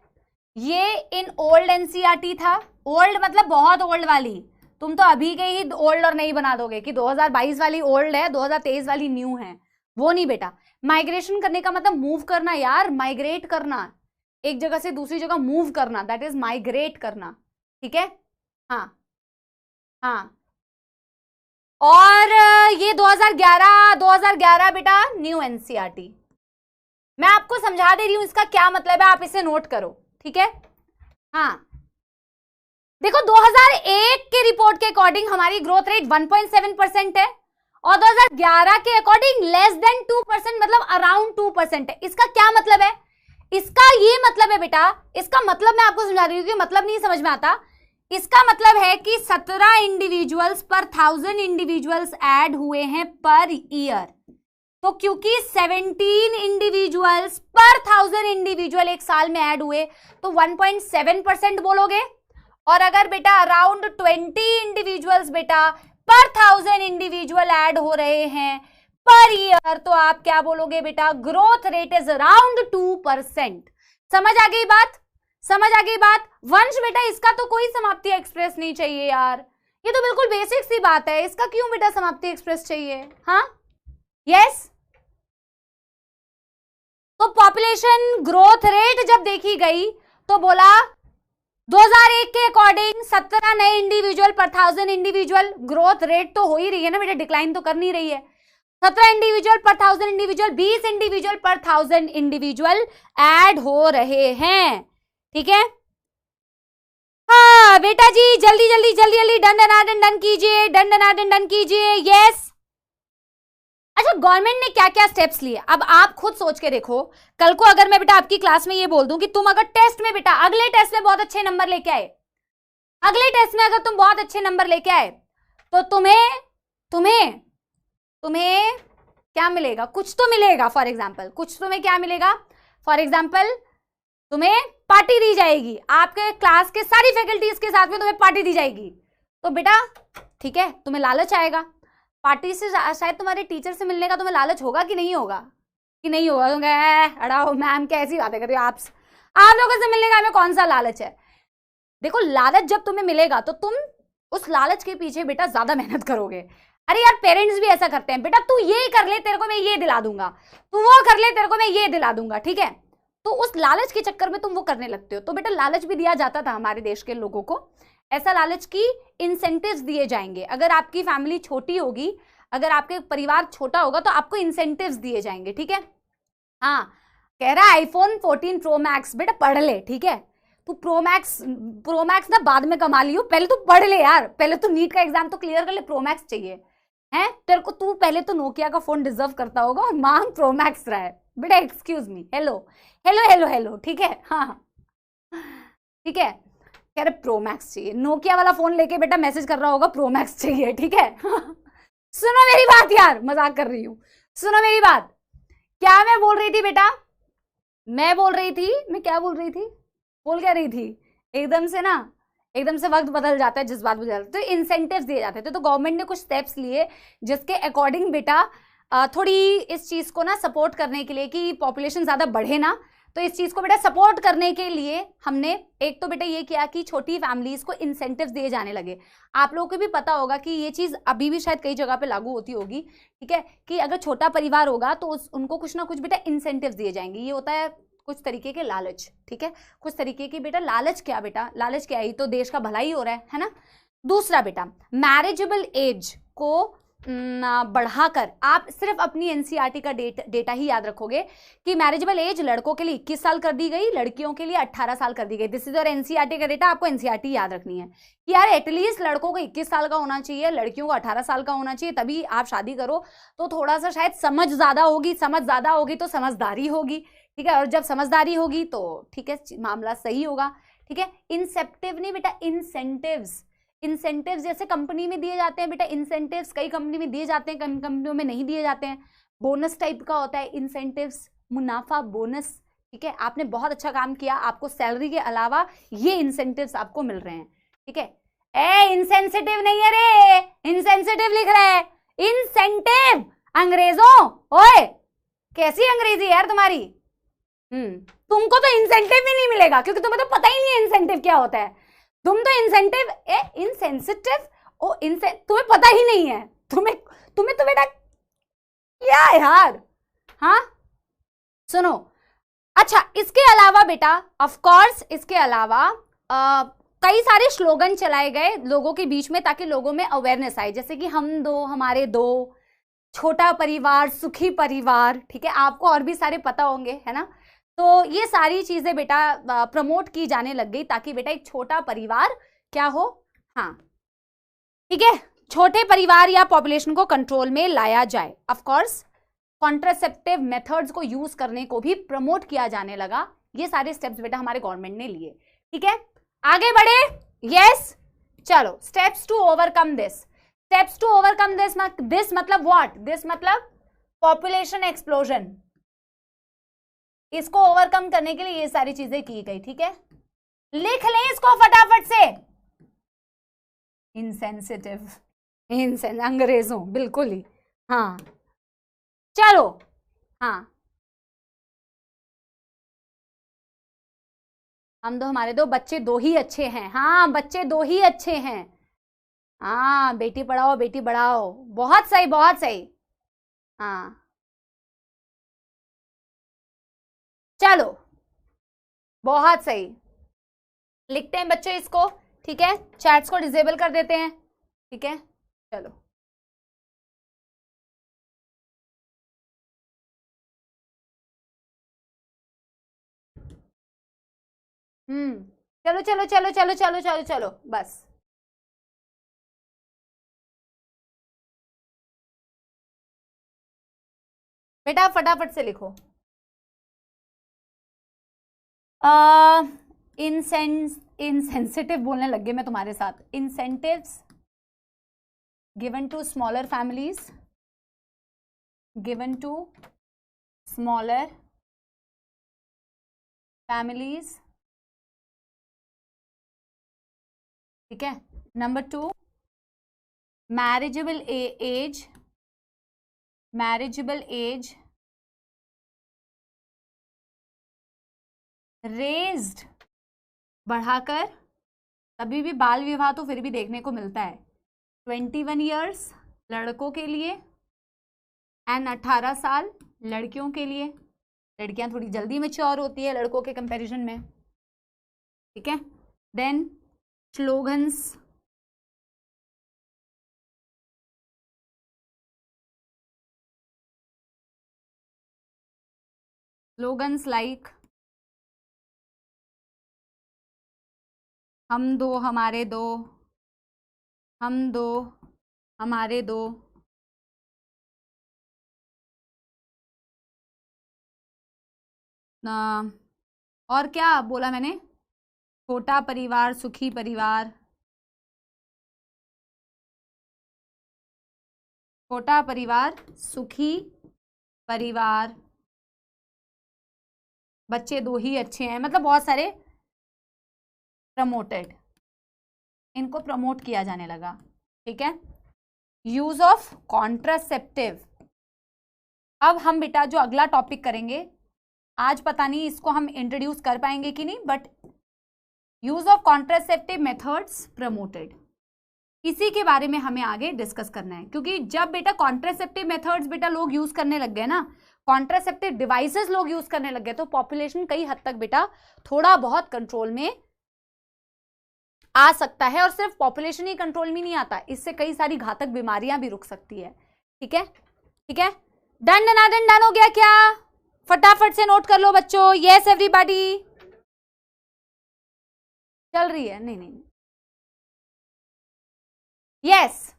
ये इन ओल्ड एनसीईआरटी था। ओल्ड मतलब बहुत ओल्ड वाली, तुम तो अभी के ही ओल्ड और नहीं बना दोगे कि 2022 वाली ओल्ड है, 2023 वाली न्यू है, वो नहीं बेटा। माइग्रेशन करने का मतलब मूव करना यार, माइग्रेट करना, एक जगह से दूसरी जगह मूव करना, दैट इज माइग्रेट करना। ठीक है, हाँ हाँ। और ये 2011 बेटा न्यू एनसीईआरटी। मैं आपको समझा दे रही हूं इसका क्या मतलब है, आप इसे नोट करो। ठीक है, हाँ देखो 2001 के रिपोर्ट के अकॉर्डिंग हमारी ग्रोथ रेट 1.7% है और 2011 के अकॉर्डिंग लेस देन 2%, मतलब अराउंड 2% है। इसका क्या मतलब है? इसका ये मतलब है बेटा, इसका मतलब मैं आपको समझा रही हूँ कि मतलब नहीं समझ में आता। इसका मतलब है कि 17 इंडिविजुअल्स पर 1000 इंडिविजुअल्स ऐड हुए हैं पर ईयर। तो क्योंकि 17 इंडिविजुअल्स पर 1000 इंडिविजुअल एक साल में ऐड हुए तो 1.7% बोलोगे। और अगर बेटा अराउंड 20 इंडिविजुअल्स बेटा पर 1000 इंडिविजुअल ऐड हो रहे हैं पर ईयर, तो आप क्या बोलोगे बेटा? Growth rate is around 2%। समझ आ गई बात? समझ आ गई बात? वंश बेटा इसका तो कोई समाप्ति एक्सप्रेस नहीं चाहिए यार, ये तो बिल्कुल बेसिक सी बात है, इसका क्यों बेटा समाप्ति एक्सप्रेस चाहिए? हाँ यस। तो पॉपुलेशन ग्रोथ रेट जब देखी गई तो बोला 2001 के अकॉर्डिंग 17 नए इंडिविजुअल पर 1000 इंडिविजुअल, ग्रोथ रेट तो हो ही रही है ना बेटा, डिक्लाइन तो कर नहीं रही है। 17 इंडिविजुअल पर 1000 इंडिविजुअल, 20 इंडिविजुअल पर 1000 इंडिविजुअल ऐड हो रहे हैं। ठीक है, हाँ बेटा जी जल्दी जल्दी जल्दी जल्दी डन डन डन कीजिए, डन डन डन कीजिए। यस। अच्छा, गवर्नमेंट ने क्या क्या स्टेप्स लिए अब आप खुद सोच के देखो। कल को अगर मैं बेटा आपकी क्लास में ये बोल दूं कि तुम अगर टेस्ट में बेटा अगले टेस्ट में बहुत अच्छे नंबर लेके आए, अगले टेस्ट में अगर तुम बहुत अच्छे नंबर लेके आए तो तुम्हें तुम्हें तुम्हें क्या मिलेगा? कुछ तो मिलेगा। फॉर एग्जाम्पल कुछ तुम्हें क्या मिलेगा? फॉर एग्जाम्पल तुम्हें पार्टी दी जाएगी, आपके क्लास के सारी फैकल्टीज के साथ में तुम्हें पार्टी दी जाएगी। तो बेटा ठीक है, तुम्हें लालच आएगा पार्टी से, शायद तुम्हारे टीचर से मिलने का तुम्हें लालच होगा कि नहीं होगा? कि नहीं होगा? तुम कहे अड़ाओ मैम कैसी बातें कर रही हो आप लोगों से मिलने का हमें कौन सा लालच है? देखो लालच जब तुम्हें मिलेगा तो तुम उस लालच के पीछे बेटा ज्यादा मेहनत करोगे। अरे यार पेरेंट्स भी ऐसा करते हैं, बेटा तू ये कर ले तेरे को मैं ये दिला दूंगा, तू वो कर ले तेरे को मैं ये दिला दूंगा। ठीक है, तो उस लालच के चक्कर में तुम वो करने लगते हो। तो बेटा लालच भी दिया जाता था हमारे देश के लोगों को, ऐसा लालच की इंसेंटिव्स दिए जाएंगे। अगर आपकी फैमिली छोटी होगी, अगर आपके परिवार छोटा होगा तो आपको इंसेंटिव्स दिए जाएंगे। ठीक है, हाँ कह रहा है आईफोन 14 प्रो मैक्स, बेटा पढ़ ले। ठीक है, तू प्रो मैक्स ना बाद में कमा लियो, पहले तू पढ़ ले यार, पहले तू नीट का एग्जाम तो क्लियर कर ले। प्रो मैक्स चाहिए है तेरे को? तू पहले तो नोकिया का फोन डिजर्व करता होगा और मांग प्रो मैक्स रहा है बेटा। Excuse me, hello hello hello hello. ठीक है, हाँ ठीक है, कह रहे प्रो मैक्स चाहिए, नोकिया वाला फोन लेके बेटा मैसेज कर रहा होगा प्रो मैक्स चाहिए। ठीक है सुनो मेरी बात यार, मजाक कर रही हूं, सुनो मेरी बात। क्या मैं बोल रही थी बेटा? मैं बोल रही थी, मैं क्या बोल रही थी, बोल क्या रही थी? एकदम से वक्त बदल जाता है, जज्बात बदल जाते हैं। तो इंसेंटिव्स दिए जाते थे, तो गवर्नमेंट ने कुछ स्टेप्स लिए जिसके अकॉर्डिंग बेटा थोड़ी इस चीज को ना सपोर्ट करने के लिए कि पॉपुलेशन ज्यादा बढ़े ना, तो इस चीज को बेटा सपोर्ट करने के लिए हमने एक तो बेटा ये किया कि छोटी फैमिलीज को इंसेंटिव्स दिए जाने लगे। आप लोगों को भी पता होगा कि ये चीज अभी भी शायद कई जगह पे लागू होती होगी। ठीक है, कि अगर छोटा परिवार होगा तो उनको कुछ ना कुछ बेटा इंसेंटिव्स दिए जाएंगे। ये होता है कुछ तरीके के लालच। ठीक है, कुछ तरीके की बेटा लालच। क्या बेटा लालच क्या है? तो देश का भला ही हो रहा है ना। दूसरा बेटा मैरिजेबल एज को बढ़ाकर, आप सिर्फ अपनी एनसीईआरटी का डेटा ही याद रखोगे कि मैरिजेबल एज लड़कों के लिए 21 साल कर दी गई, लड़कियों के लिए 18 साल कर दी गई। दिस इज योर एनसीईआरटी का डेटा, आपको एनसीईआरटी याद रखनी है कि यार एटलीस्ट लड़कों को 21 साल का होना चाहिए, लड़कियों को 18 साल का होना चाहिए, तभी आप शादी करो तो थोड़ा सा शायद समझ ज्यादा होगी, समझ ज्यादा होगी तो समझदारी होगी। ठीक है, और जब समझदारी होगी तो ठीक है मामला सही होगा। ठीक है, इंसेप्टिव नहीं बेटा, इंसेंटिव्स। इंसेंटिव्स जैसे कंपनी में दिए जाते हैं बेटा, इंसेंटिव्स कई कंपनी में दिए जाते हैं, कई कंपनियों में नहीं दिए जाते हैं। बोनस टाइप का होता है इंसेंटिव्स, मुनाफा बोनस, ठीक है। आपने बहुत अच्छा काम किया, आपको सैलरी के अलावा ये इंसेंटिव्स आपको मिल रहे हैं, ठीक है। ए इंसेंसिटिव नहीं है रे, इंसेंसिटिव लिख रहा है, इंसेंटिव। अंग्रेजों, ओए कैसी अंग्रेजी यार तुम्हारी। तुमको तो इंसेंटिव भी नहीं मिलेगा क्योंकि तुम्हें तो पता ही नहीं है इंसेंटिव क्या होता है। तुम तो इंसेंटिव इनसेंसिटिव तुम्हें पता ही नहीं है। तुम्हें तो बेटा क्या यार, हाँ सुनो। अच्छा इसके अलावा बेटा ऑफ कोर्स इसके अलावा कई सारे स्लोगन चलाए गए लोगों के बीच में ताकि लोगों में अवेयरनेस आए, जैसे कि हम दो हमारे दो, छोटा परिवार सुखी परिवार, ठीक है। आपको और भी सारे पता होंगे, है ना। तो ये सारी चीजें बेटा प्रमोट की जाने लग गई ताकि बेटा एक छोटा परिवार क्या हो, हाँ ठीक है, छोटे परिवार या पॉपुलेशन को कंट्रोल में लाया जाए। ऑफ कोर्स कॉन्ट्रासेप्टिव मेथड्स को यूज करने को भी प्रमोट किया जाने लगा। ये सारे स्टेप्स बेटा हमारे गवर्नमेंट ने लिए, ठीक है। आगे बढ़े, यस चलो। Steps to overcome this, steps to overcome this मतलब व्हाट, दिस मतलब पॉपुलेशन एक्सप्लोजन। इसको ओवरकम करने के लिए ये सारी चीजें की गई, ठीक है। लिख लें इसको फटाफट से, इनसेंसिटिव, अंग्रेजों बिल्कुल ही, हाँ चलो, हाँ हम दो हमारे दो, बच्चे दो ही अच्छे हैं, हाँ बच्चे दो ही अच्छे हैं, हाँ बेटी पढ़ाओ बेटी बढ़ाओ, बहुत सही बहुत सही, हाँ चलो बहुत सही। लिखते हैं बच्चों इसको, ठीक है। चैट्स को डिसेबल कर देते हैं, ठीक है। चलो चलो चलो चलो चलो चलो चलो चलो बस। बेटा फटाफट से लिखो। इनसेंसिटिव बोलने लग गए मैं तुम्हारे साथ। Incentives given to smaller families, given to smaller families, ठीक है। नंबर 2 मैरिजेबल एज रेज्ड, बढ़ाकर, तभी भी बाल विवाह तो फिर भी देखने को मिलता है, 21 ईयर्स लड़कों के लिए एंड 18 साल लड़कियों के लिए। लड़कियां थोड़ी जल्दी मैच्योर होती है लड़कों के कंपैरिजन में, ठीक है। देन स्लोगन्स, लाइक हम दो हमारे दो, हम दो हमारे दो, और क्या बोला मैंने, छोटा परिवार सुखी परिवार, छोटा परिवार सुखी परिवार, बच्चे दो ही अच्छे हैं, मतलब बहुत सारे प्रमोटेड, इनको प्रमोट किया जाने लगा, ठीक है। Use of contraceptive. अब हम बेटा जो अगला टॉपिक करेंगे, आज पता नहीं इसको हम इंट्रोड्यूस कर पाएंगे कि नहीं, but use of contraceptive methods promoted, इसी के बारे में हमें आगे डिस्कस करना है। क्योंकि जब बेटा कॉन्ट्रासेप्टिव मेथड्स बेटा लोग यूज करने लग गए ना, कॉन्ट्रासेप्टिव डिवाइसेस लोग यूज करने लग गए, तो पॉपुलेशन कई हद तक बेटा थोड़ा बहुत कंट्रोल में आ सकता है। और सिर्फ पॉपुलेशन ही कंट्रोल में नहीं आता, इससे कई सारी घातक बीमारियां भी रुक सकती है, ठीक है। ठीक है, डन डनादन डन हो गया क्या? फटाफट से नोट कर लो बच्चों। यस एवरीबॉडी, चल रही है? नहीं नहीं, यस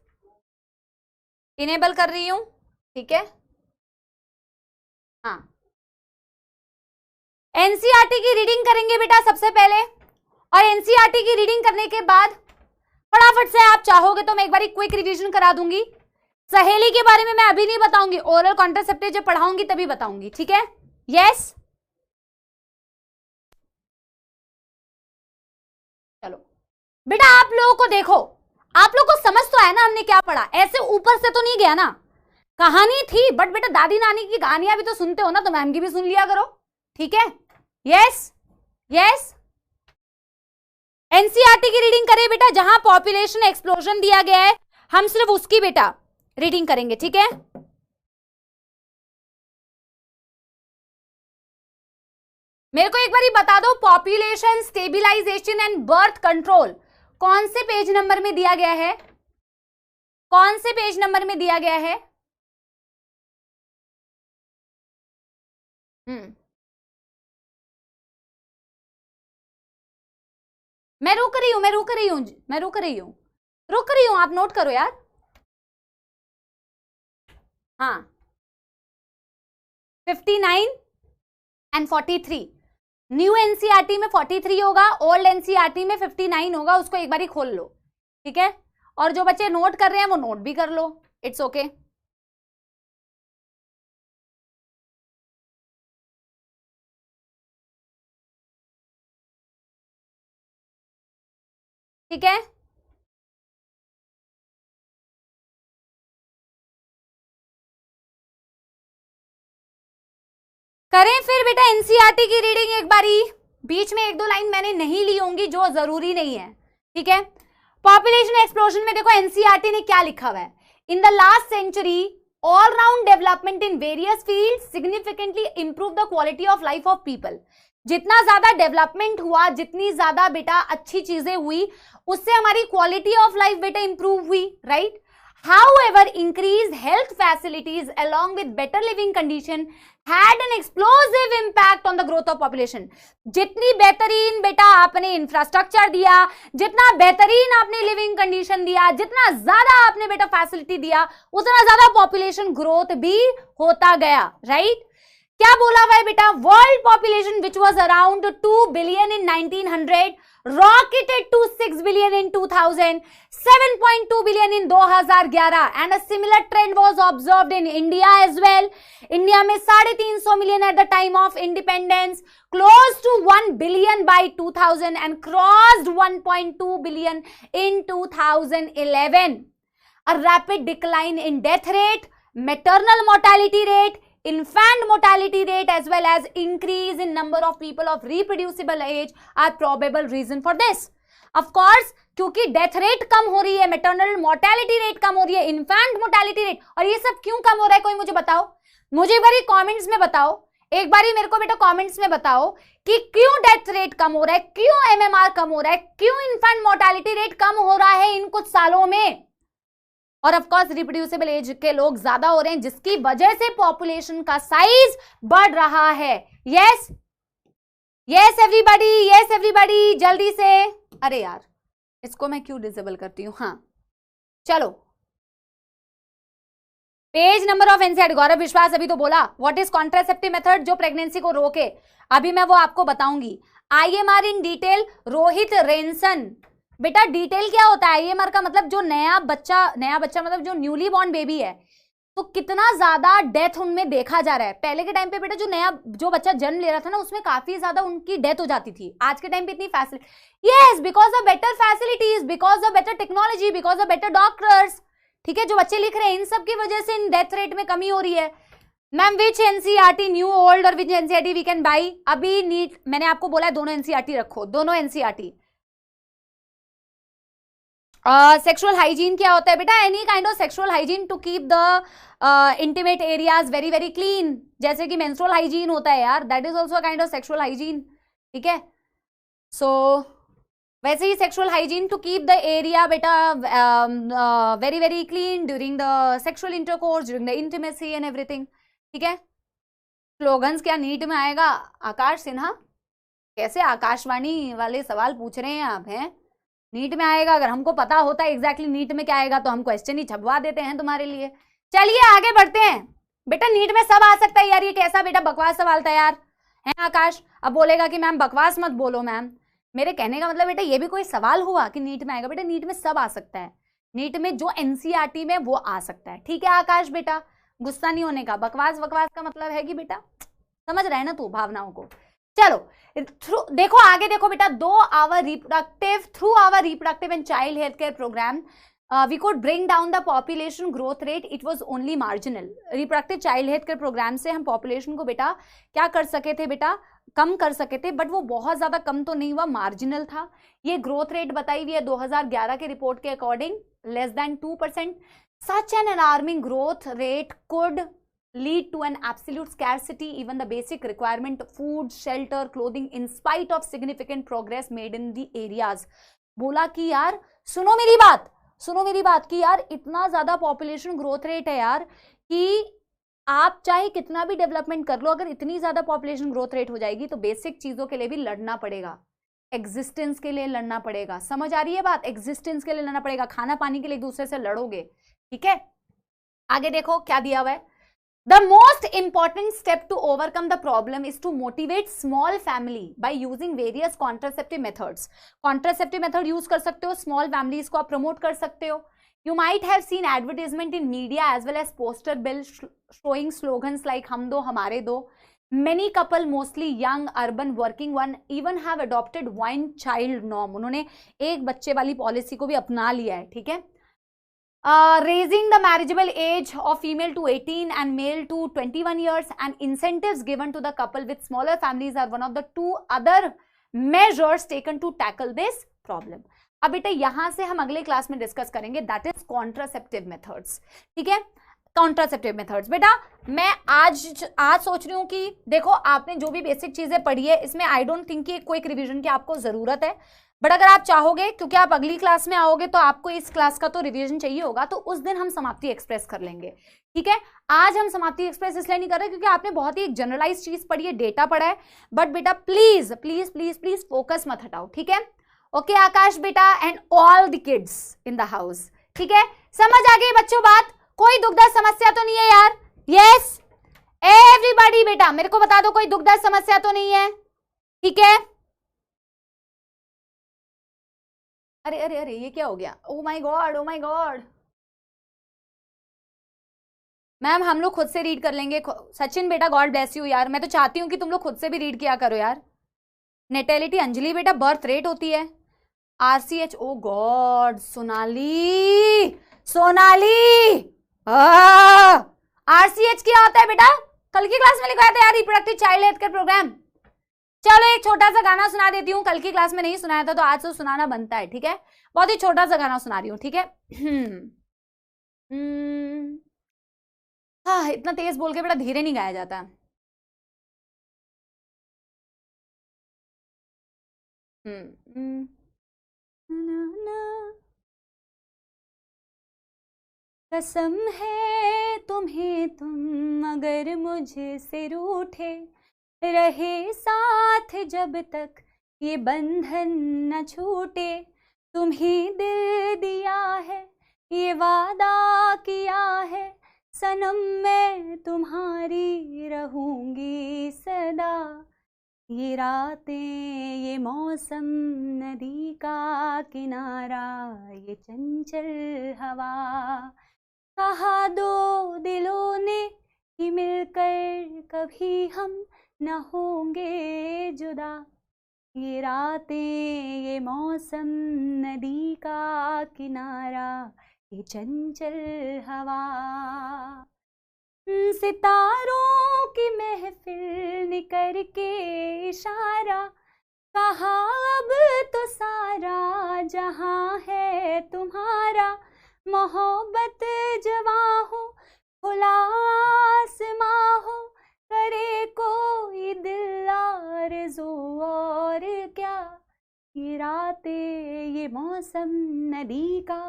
इनेबल कर रही हूं, ठीक है। हाँ, एनसीईआरटी की रीडिंग करेंगे बेटा सबसे पहले, और एनसीईआरटी की रीडिंग करने के बाद फटाफट से, आप चाहोगे तो मैं एक बार क्विक रिवीजन करा दूंगी। सहेली के बारे में मैं अभी नहीं बताऊंगी, ओरल कॉन्ट्रासेप्टिव जब पढ़ाऊंगी तभी बताऊंगी, ठीक है? यस, चलो बेटा आप लोगों को देखो, आप लोग को समझ तो आया ना हमने क्या पढ़ा, ऐसे ऊपर से तो नहीं गया ना। कहानी थी बट बेटा दादी नानी की कहानियां भी तो सुनते हो ना, तो मैम की भी सुन लिया करो, ठीक है? यस यस, एनसीईआरटी की रीडिंग करें बेटा, जहां पॉपुलेशन एक्सप्लोजन दिया गया है हम सिर्फ उसकी बेटा रीडिंग करेंगे, ठीक है? मेरे को एक बार ही बता दो, population stabilisation and birth control कौन से पेज नंबर में दिया गया है? कौन से पेज नंबर में दिया गया है? मैं रुक रही हूं, मैं रुक रही हूं, मैं रुक रही हूं, रुक रही हूं, आप नोट करो यार। हाँ, 59 एंड 43, न्यू एनसीईआरटी में 43 होगा, ओल्ड एनसीईआरटी में 59 होगा, उसको एक बार ही खोल लो, ठीक है? और जो बच्चे नोट कर रहे हैं वो नोट भी कर लो, इट्स ओके। ठीक है, करें फिर बेटा एनसीईआरटी की रीडिंग एक बारी। बीच में एक दो लाइन मैंने नहीं ली होंगी जो जरूरी नहीं है, ठीक है? पॉपुलेशन एक्सप्लोजन में देखो एनसीईआरटी ने क्या लिखा हुआ है, in the last century all round development in various field significantly improve the quality of life of people. जितना ज्यादा डेवलपमेंट हुआ, जितनी ज्यादा बेटा अच्छी चीजें हुई, उससे हमारी क्वालिटी ऑफ लाइफ बेटा इंप्रूव हुई, right? However, increased health facilities along with better living condition had an explosive impact on the growth of population. जितनी बेहतरीन बेटा आपने इंफ्रास्ट्रक्चर दिया, जितना बेहतरीन आपने लिविंग कंडीशन दिया, जितना ज्यादा आपने बेटा फैसिलिटी दिया, उतना ज्यादा पॉपुलेशन ग्रोथ भी होता गया, राइट? क्या बोला हुआ है बेटा? World population which was around 2 billion in 1900 rocketed to 6 billion in 2000, 7.2 billion in 2011 and a similar trend was observed in India as well. India में 350 million at the time of independence, close to 1 billion by 2000 and crossed 1.2 billion in 2011. A rapid decline in death rate, maternal mortality rate, infant mortality rate as well as increase in number of people of reproducible age are probable reason for this. Of course, क्योंकि death rate कम हो रही है, maternal mortality rate कम हो रही है, infant mortality rate, और ये सब क्यों कम हो रहा है कोई मुझे बताओ, मुझे एक बारी कमेंट्स में बताओ, एक बारी मेरे को बेटा कमेंट्स में बताओ कि क्यों डेथ रेट कम हो रहा है, क्यों एमएमआर कम हो रहा है, क्यों इन्फेंट मोर्टेलिटी रेट कम हो रहा है इन कुछ सालों में? और ऑफ कोर्स रिप्रोड्यूसिबल एज के लोग ज्यादा हो रहे हैं, जिसकी वजह से पॉपुलेशन का साइज बढ़ रहा है। Yes yes everybody, yes everybody, जल्दी से। अरे यार इसको मैं क्यों डिसेबल करती हूँ? हाँ चलो, page number of NCERT. Gaurav Vishwas अभी तो बोला व्हाट इज कॉन्ट्रासेप्टिव मेथड जो प्रेगनेंसी को रोके, अभी मैं वो आपको बताऊंगी। आईएमआर इन डिटेल, रोहित रेंसन। बेटा डिटेल क्या होता है? आईएमआर का मतलब जो नया बच्चा मतलब जो न्यूली बॉर्न बेबी है, तो कितना ज्यादा डेथ उनमें देखा जा रहा है। पहले के टाइम पे बेटा जो बच्चा जन्म ले रहा था ना, उसमें काफी ज्यादा उनकी डेथ हो जाती थी। आज के टाइम पे इतनी facility, yes because of better facilities, because of better technology, because of better doctors, ठीक है? जो बच्चे लिख रहे हैं इन सब की वजह से इन डेथ रेट में कमी हो रही है। Ma'am which NCERT, new old और विच एनसीईआरटी वी कैन बाई? अभी नीट मैंने आपको बोला है दोनों एनसीईआरटी रखो, दोनों एनसीईआरटी। सेक्सुअल हाइजीन क्या होता है बेटा? Any kind of sexual hygiene to keep the intimate areas very very clean, जैसे कि मेंस्ट्रुअल हाइजीन होता है यार, that is also kind of sexual hygiene, ठीक है? सो वैसे ही sexual hygiene to keep the area बेटा very very clean during the sexual intercourse, during the intimacy and everything, ठीक है? स्लोगन्स क्या नीट में आएगा? आकाश सिन्हा, कैसे आकाशवाणी वाले सवाल पूछ रहे हैं आप? हैं नीट में आएगा? अगर हमको पता होता है एग्जैक्टली नीट में क्या आएगा तो हम क्वेश्चन ही छपवा देते हैं तुम्हारे लिए। चलिए आगे बढ़ते हैं। बेटा नीट में सब आ सकता है यार, ये कैसा बेटा बकवास सवाल था यार, है आकाश? अब बोलेगा कि मैम बकवास मत बोलो मैम, मेरे कहने का मतलब बेटा ये भी कोई सवाल हुआ कि नीट में आएगा? बेटा नीट में सब आ सकता है, नीट में जो एनसीईआरटी में वो आ सकता है। ठीक है आकाश बेटा, गुस्सा नहीं होने का। बकवास वकवास का मतलब है कि बेटा समझ रहे हैं ना तू भावनाओं को। चलो देखो आगे देखो बेटा, through our reproductive and child health care programme we could bring down the population growth rate, it was only marginal। Reproductive child health care programme से हम पॉपुलेशन को बेटा क्या कर सके थे बेटा, कम कर सके थे, बट वो बहुत ज्यादा कम तो नहीं हुआ, मार्जिनल था। ये ग्रोथ रेट बताई हुई है 2011 के रिपोर्ट के according less than 2%। Such an alarming growth rate could lead to an absolute scarcity even the basic requirement food shelter clothing in spite of significant progress made in the areas। बोला कि यार सुनो मेरी बात कि यार इतना ज्यादा पॉपुलेशन ग्रोथ रेट है यार कि आप चाहे कितना भी डेवलपमेंट कर लो, अगर इतनी ज्यादा पॉपुलेशन ग्रोथ रेट हो जाएगी तो बेसिक चीजों के लिए भी लड़ना पड़ेगा, एग्जिस्टेंस के लिए लड़ना पड़ेगा। समझ आ रही है बात? एग्जिस्टेंस के लिए लड़ना पड़ेगा, खाना पानी के लिए एक दूसरे से लड़ोगे। ठीक है आगे देखो क्या दिया हुआ है। The most important step to overcome the problem is to motivate small family by using various contraceptive methods। contraceptive method use कर सकते हो, small families को आप promote कर सकते हो। You might have seen advertisement in media as well as poster bills showing slogans like हम दो हमारे दो। Many couple, mostly young, urban, working one, even have adopted one child norm। उन्होंने एक बच्चे वाली पॉलिसी को भी अपना लिया है। ठीक है raising the marriageable age of female to 18 and male to 21 years and incentives given to the couple with smaller families are one of the two other measures taken to tackle this problem। अब बेटा यहां से हम अगले class में discuss करेंगे, that is contraceptive methods. ठीक है कॉन्ट्रासेप्टिव मेथड्स। बेटा मैं आज सोच रही हूं कि देखो आपने जो भी बेसिक चीजें पढ़ी है इसमें आई डोंट थिंक कि क्विक रिवीजन की आपको जरूरत है, बट अगर आप चाहोगे क्योंकि आप अगली क्लास में आओगे तो आपको इस क्लास का तो रिवीजन चाहिए होगा, तो उस दिन हम समाप्ति एक्सप्रेस कर लेंगे। ठीक है आज हम समाप्ति एक्सप्रेस इसलिए नहीं कर रहे क्योंकि आपने बहुत ही एक जनरलाइज चीज पढ़ी है, डेटा पढ़ा है, बट बेटा please please please please focus मत हटाओ। ठीक है ओके आकाश बेटा and all the kids in the house. ठीक है समझ आ गई बच्चों बात? कोई दुखद समस्या तो नहीं है यार? यस एवरीबॉडी बेटा मेरे को बता दो कोई दुखद समस्या तो नहीं है? ठीक है अरे अरे अरे ये क्या हो गया? ओ माय गॉड मैम हम लोग खुद से रीड कर लेंगे। सचिन बेटा गॉड ब्लेस यू यार, मैं तो चाहती हूँ कि तुम लोग खुद से भी रीड किया करो यार। नेटेलिटी अंजलि बेटा बर्थ रेट होती है, आरसीएच ओ गॉड सोनाली आरसीएच क्या होता है बेटा? कल की क्लास में लिखवाया था यार reproductive child health care programme. चलो एक छोटा सा गाना सुना देती हूँ, कल की क्लास में नहीं सुनाया था तो आज तो सुनाना बनता है। ठीक है बहुत ही छोटा सा गाना सुना रही हूँ। ठीक है हाँ इतना तेज बोल के बेटा धीरे नहीं गाया जाता। कसम है तुम्हें तुम अगर मुझसे रूठे रहे साथ जब तक ये बंधन न छूटे, तुम्हें दिल दिया है ये वादा किया है सनम मैं तुम्हारी रहूंगी सदा। ये रातें ये मौसम नदी का किनारा ये चंचल हवा, कहा दो दिलों ने कि मिलकर कभी हम न होंगे जुदा। ये रातें ये मौसम नदी का किनारा ये चंचल हवा, सितारों की महफिल ने करके इशारा, कहा अब तो सारा जहां है तुम्हारा। मोहब्बत जवां हो खुला आसमां हो, करे कोई दिल आरज़ू और क्या। ये रातें ये मौसम नदी का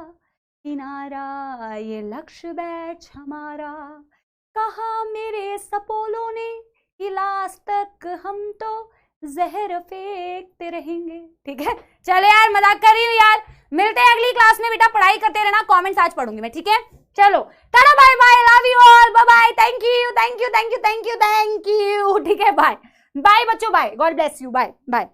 किनारा ये लक्ष्य बैठ हमारा, कहा मेरे सपोलों ने कि लास्ट तक हम तो जहर फेंकते रहेंगे। ठीक है चलो यार मजाक कर रही हूँ यार, मिलते हैं अगली क्लास में बेटा, पढ़ाई करते रहना, कमेंट्स आज पढ़ूंगी मैं। ठीक है चलो tata bye bye, love you all, bye bye, thank you thank you thank you thank you thank you. ठीक है बाय बाय बच्चों, bye, God bless you, bye bye.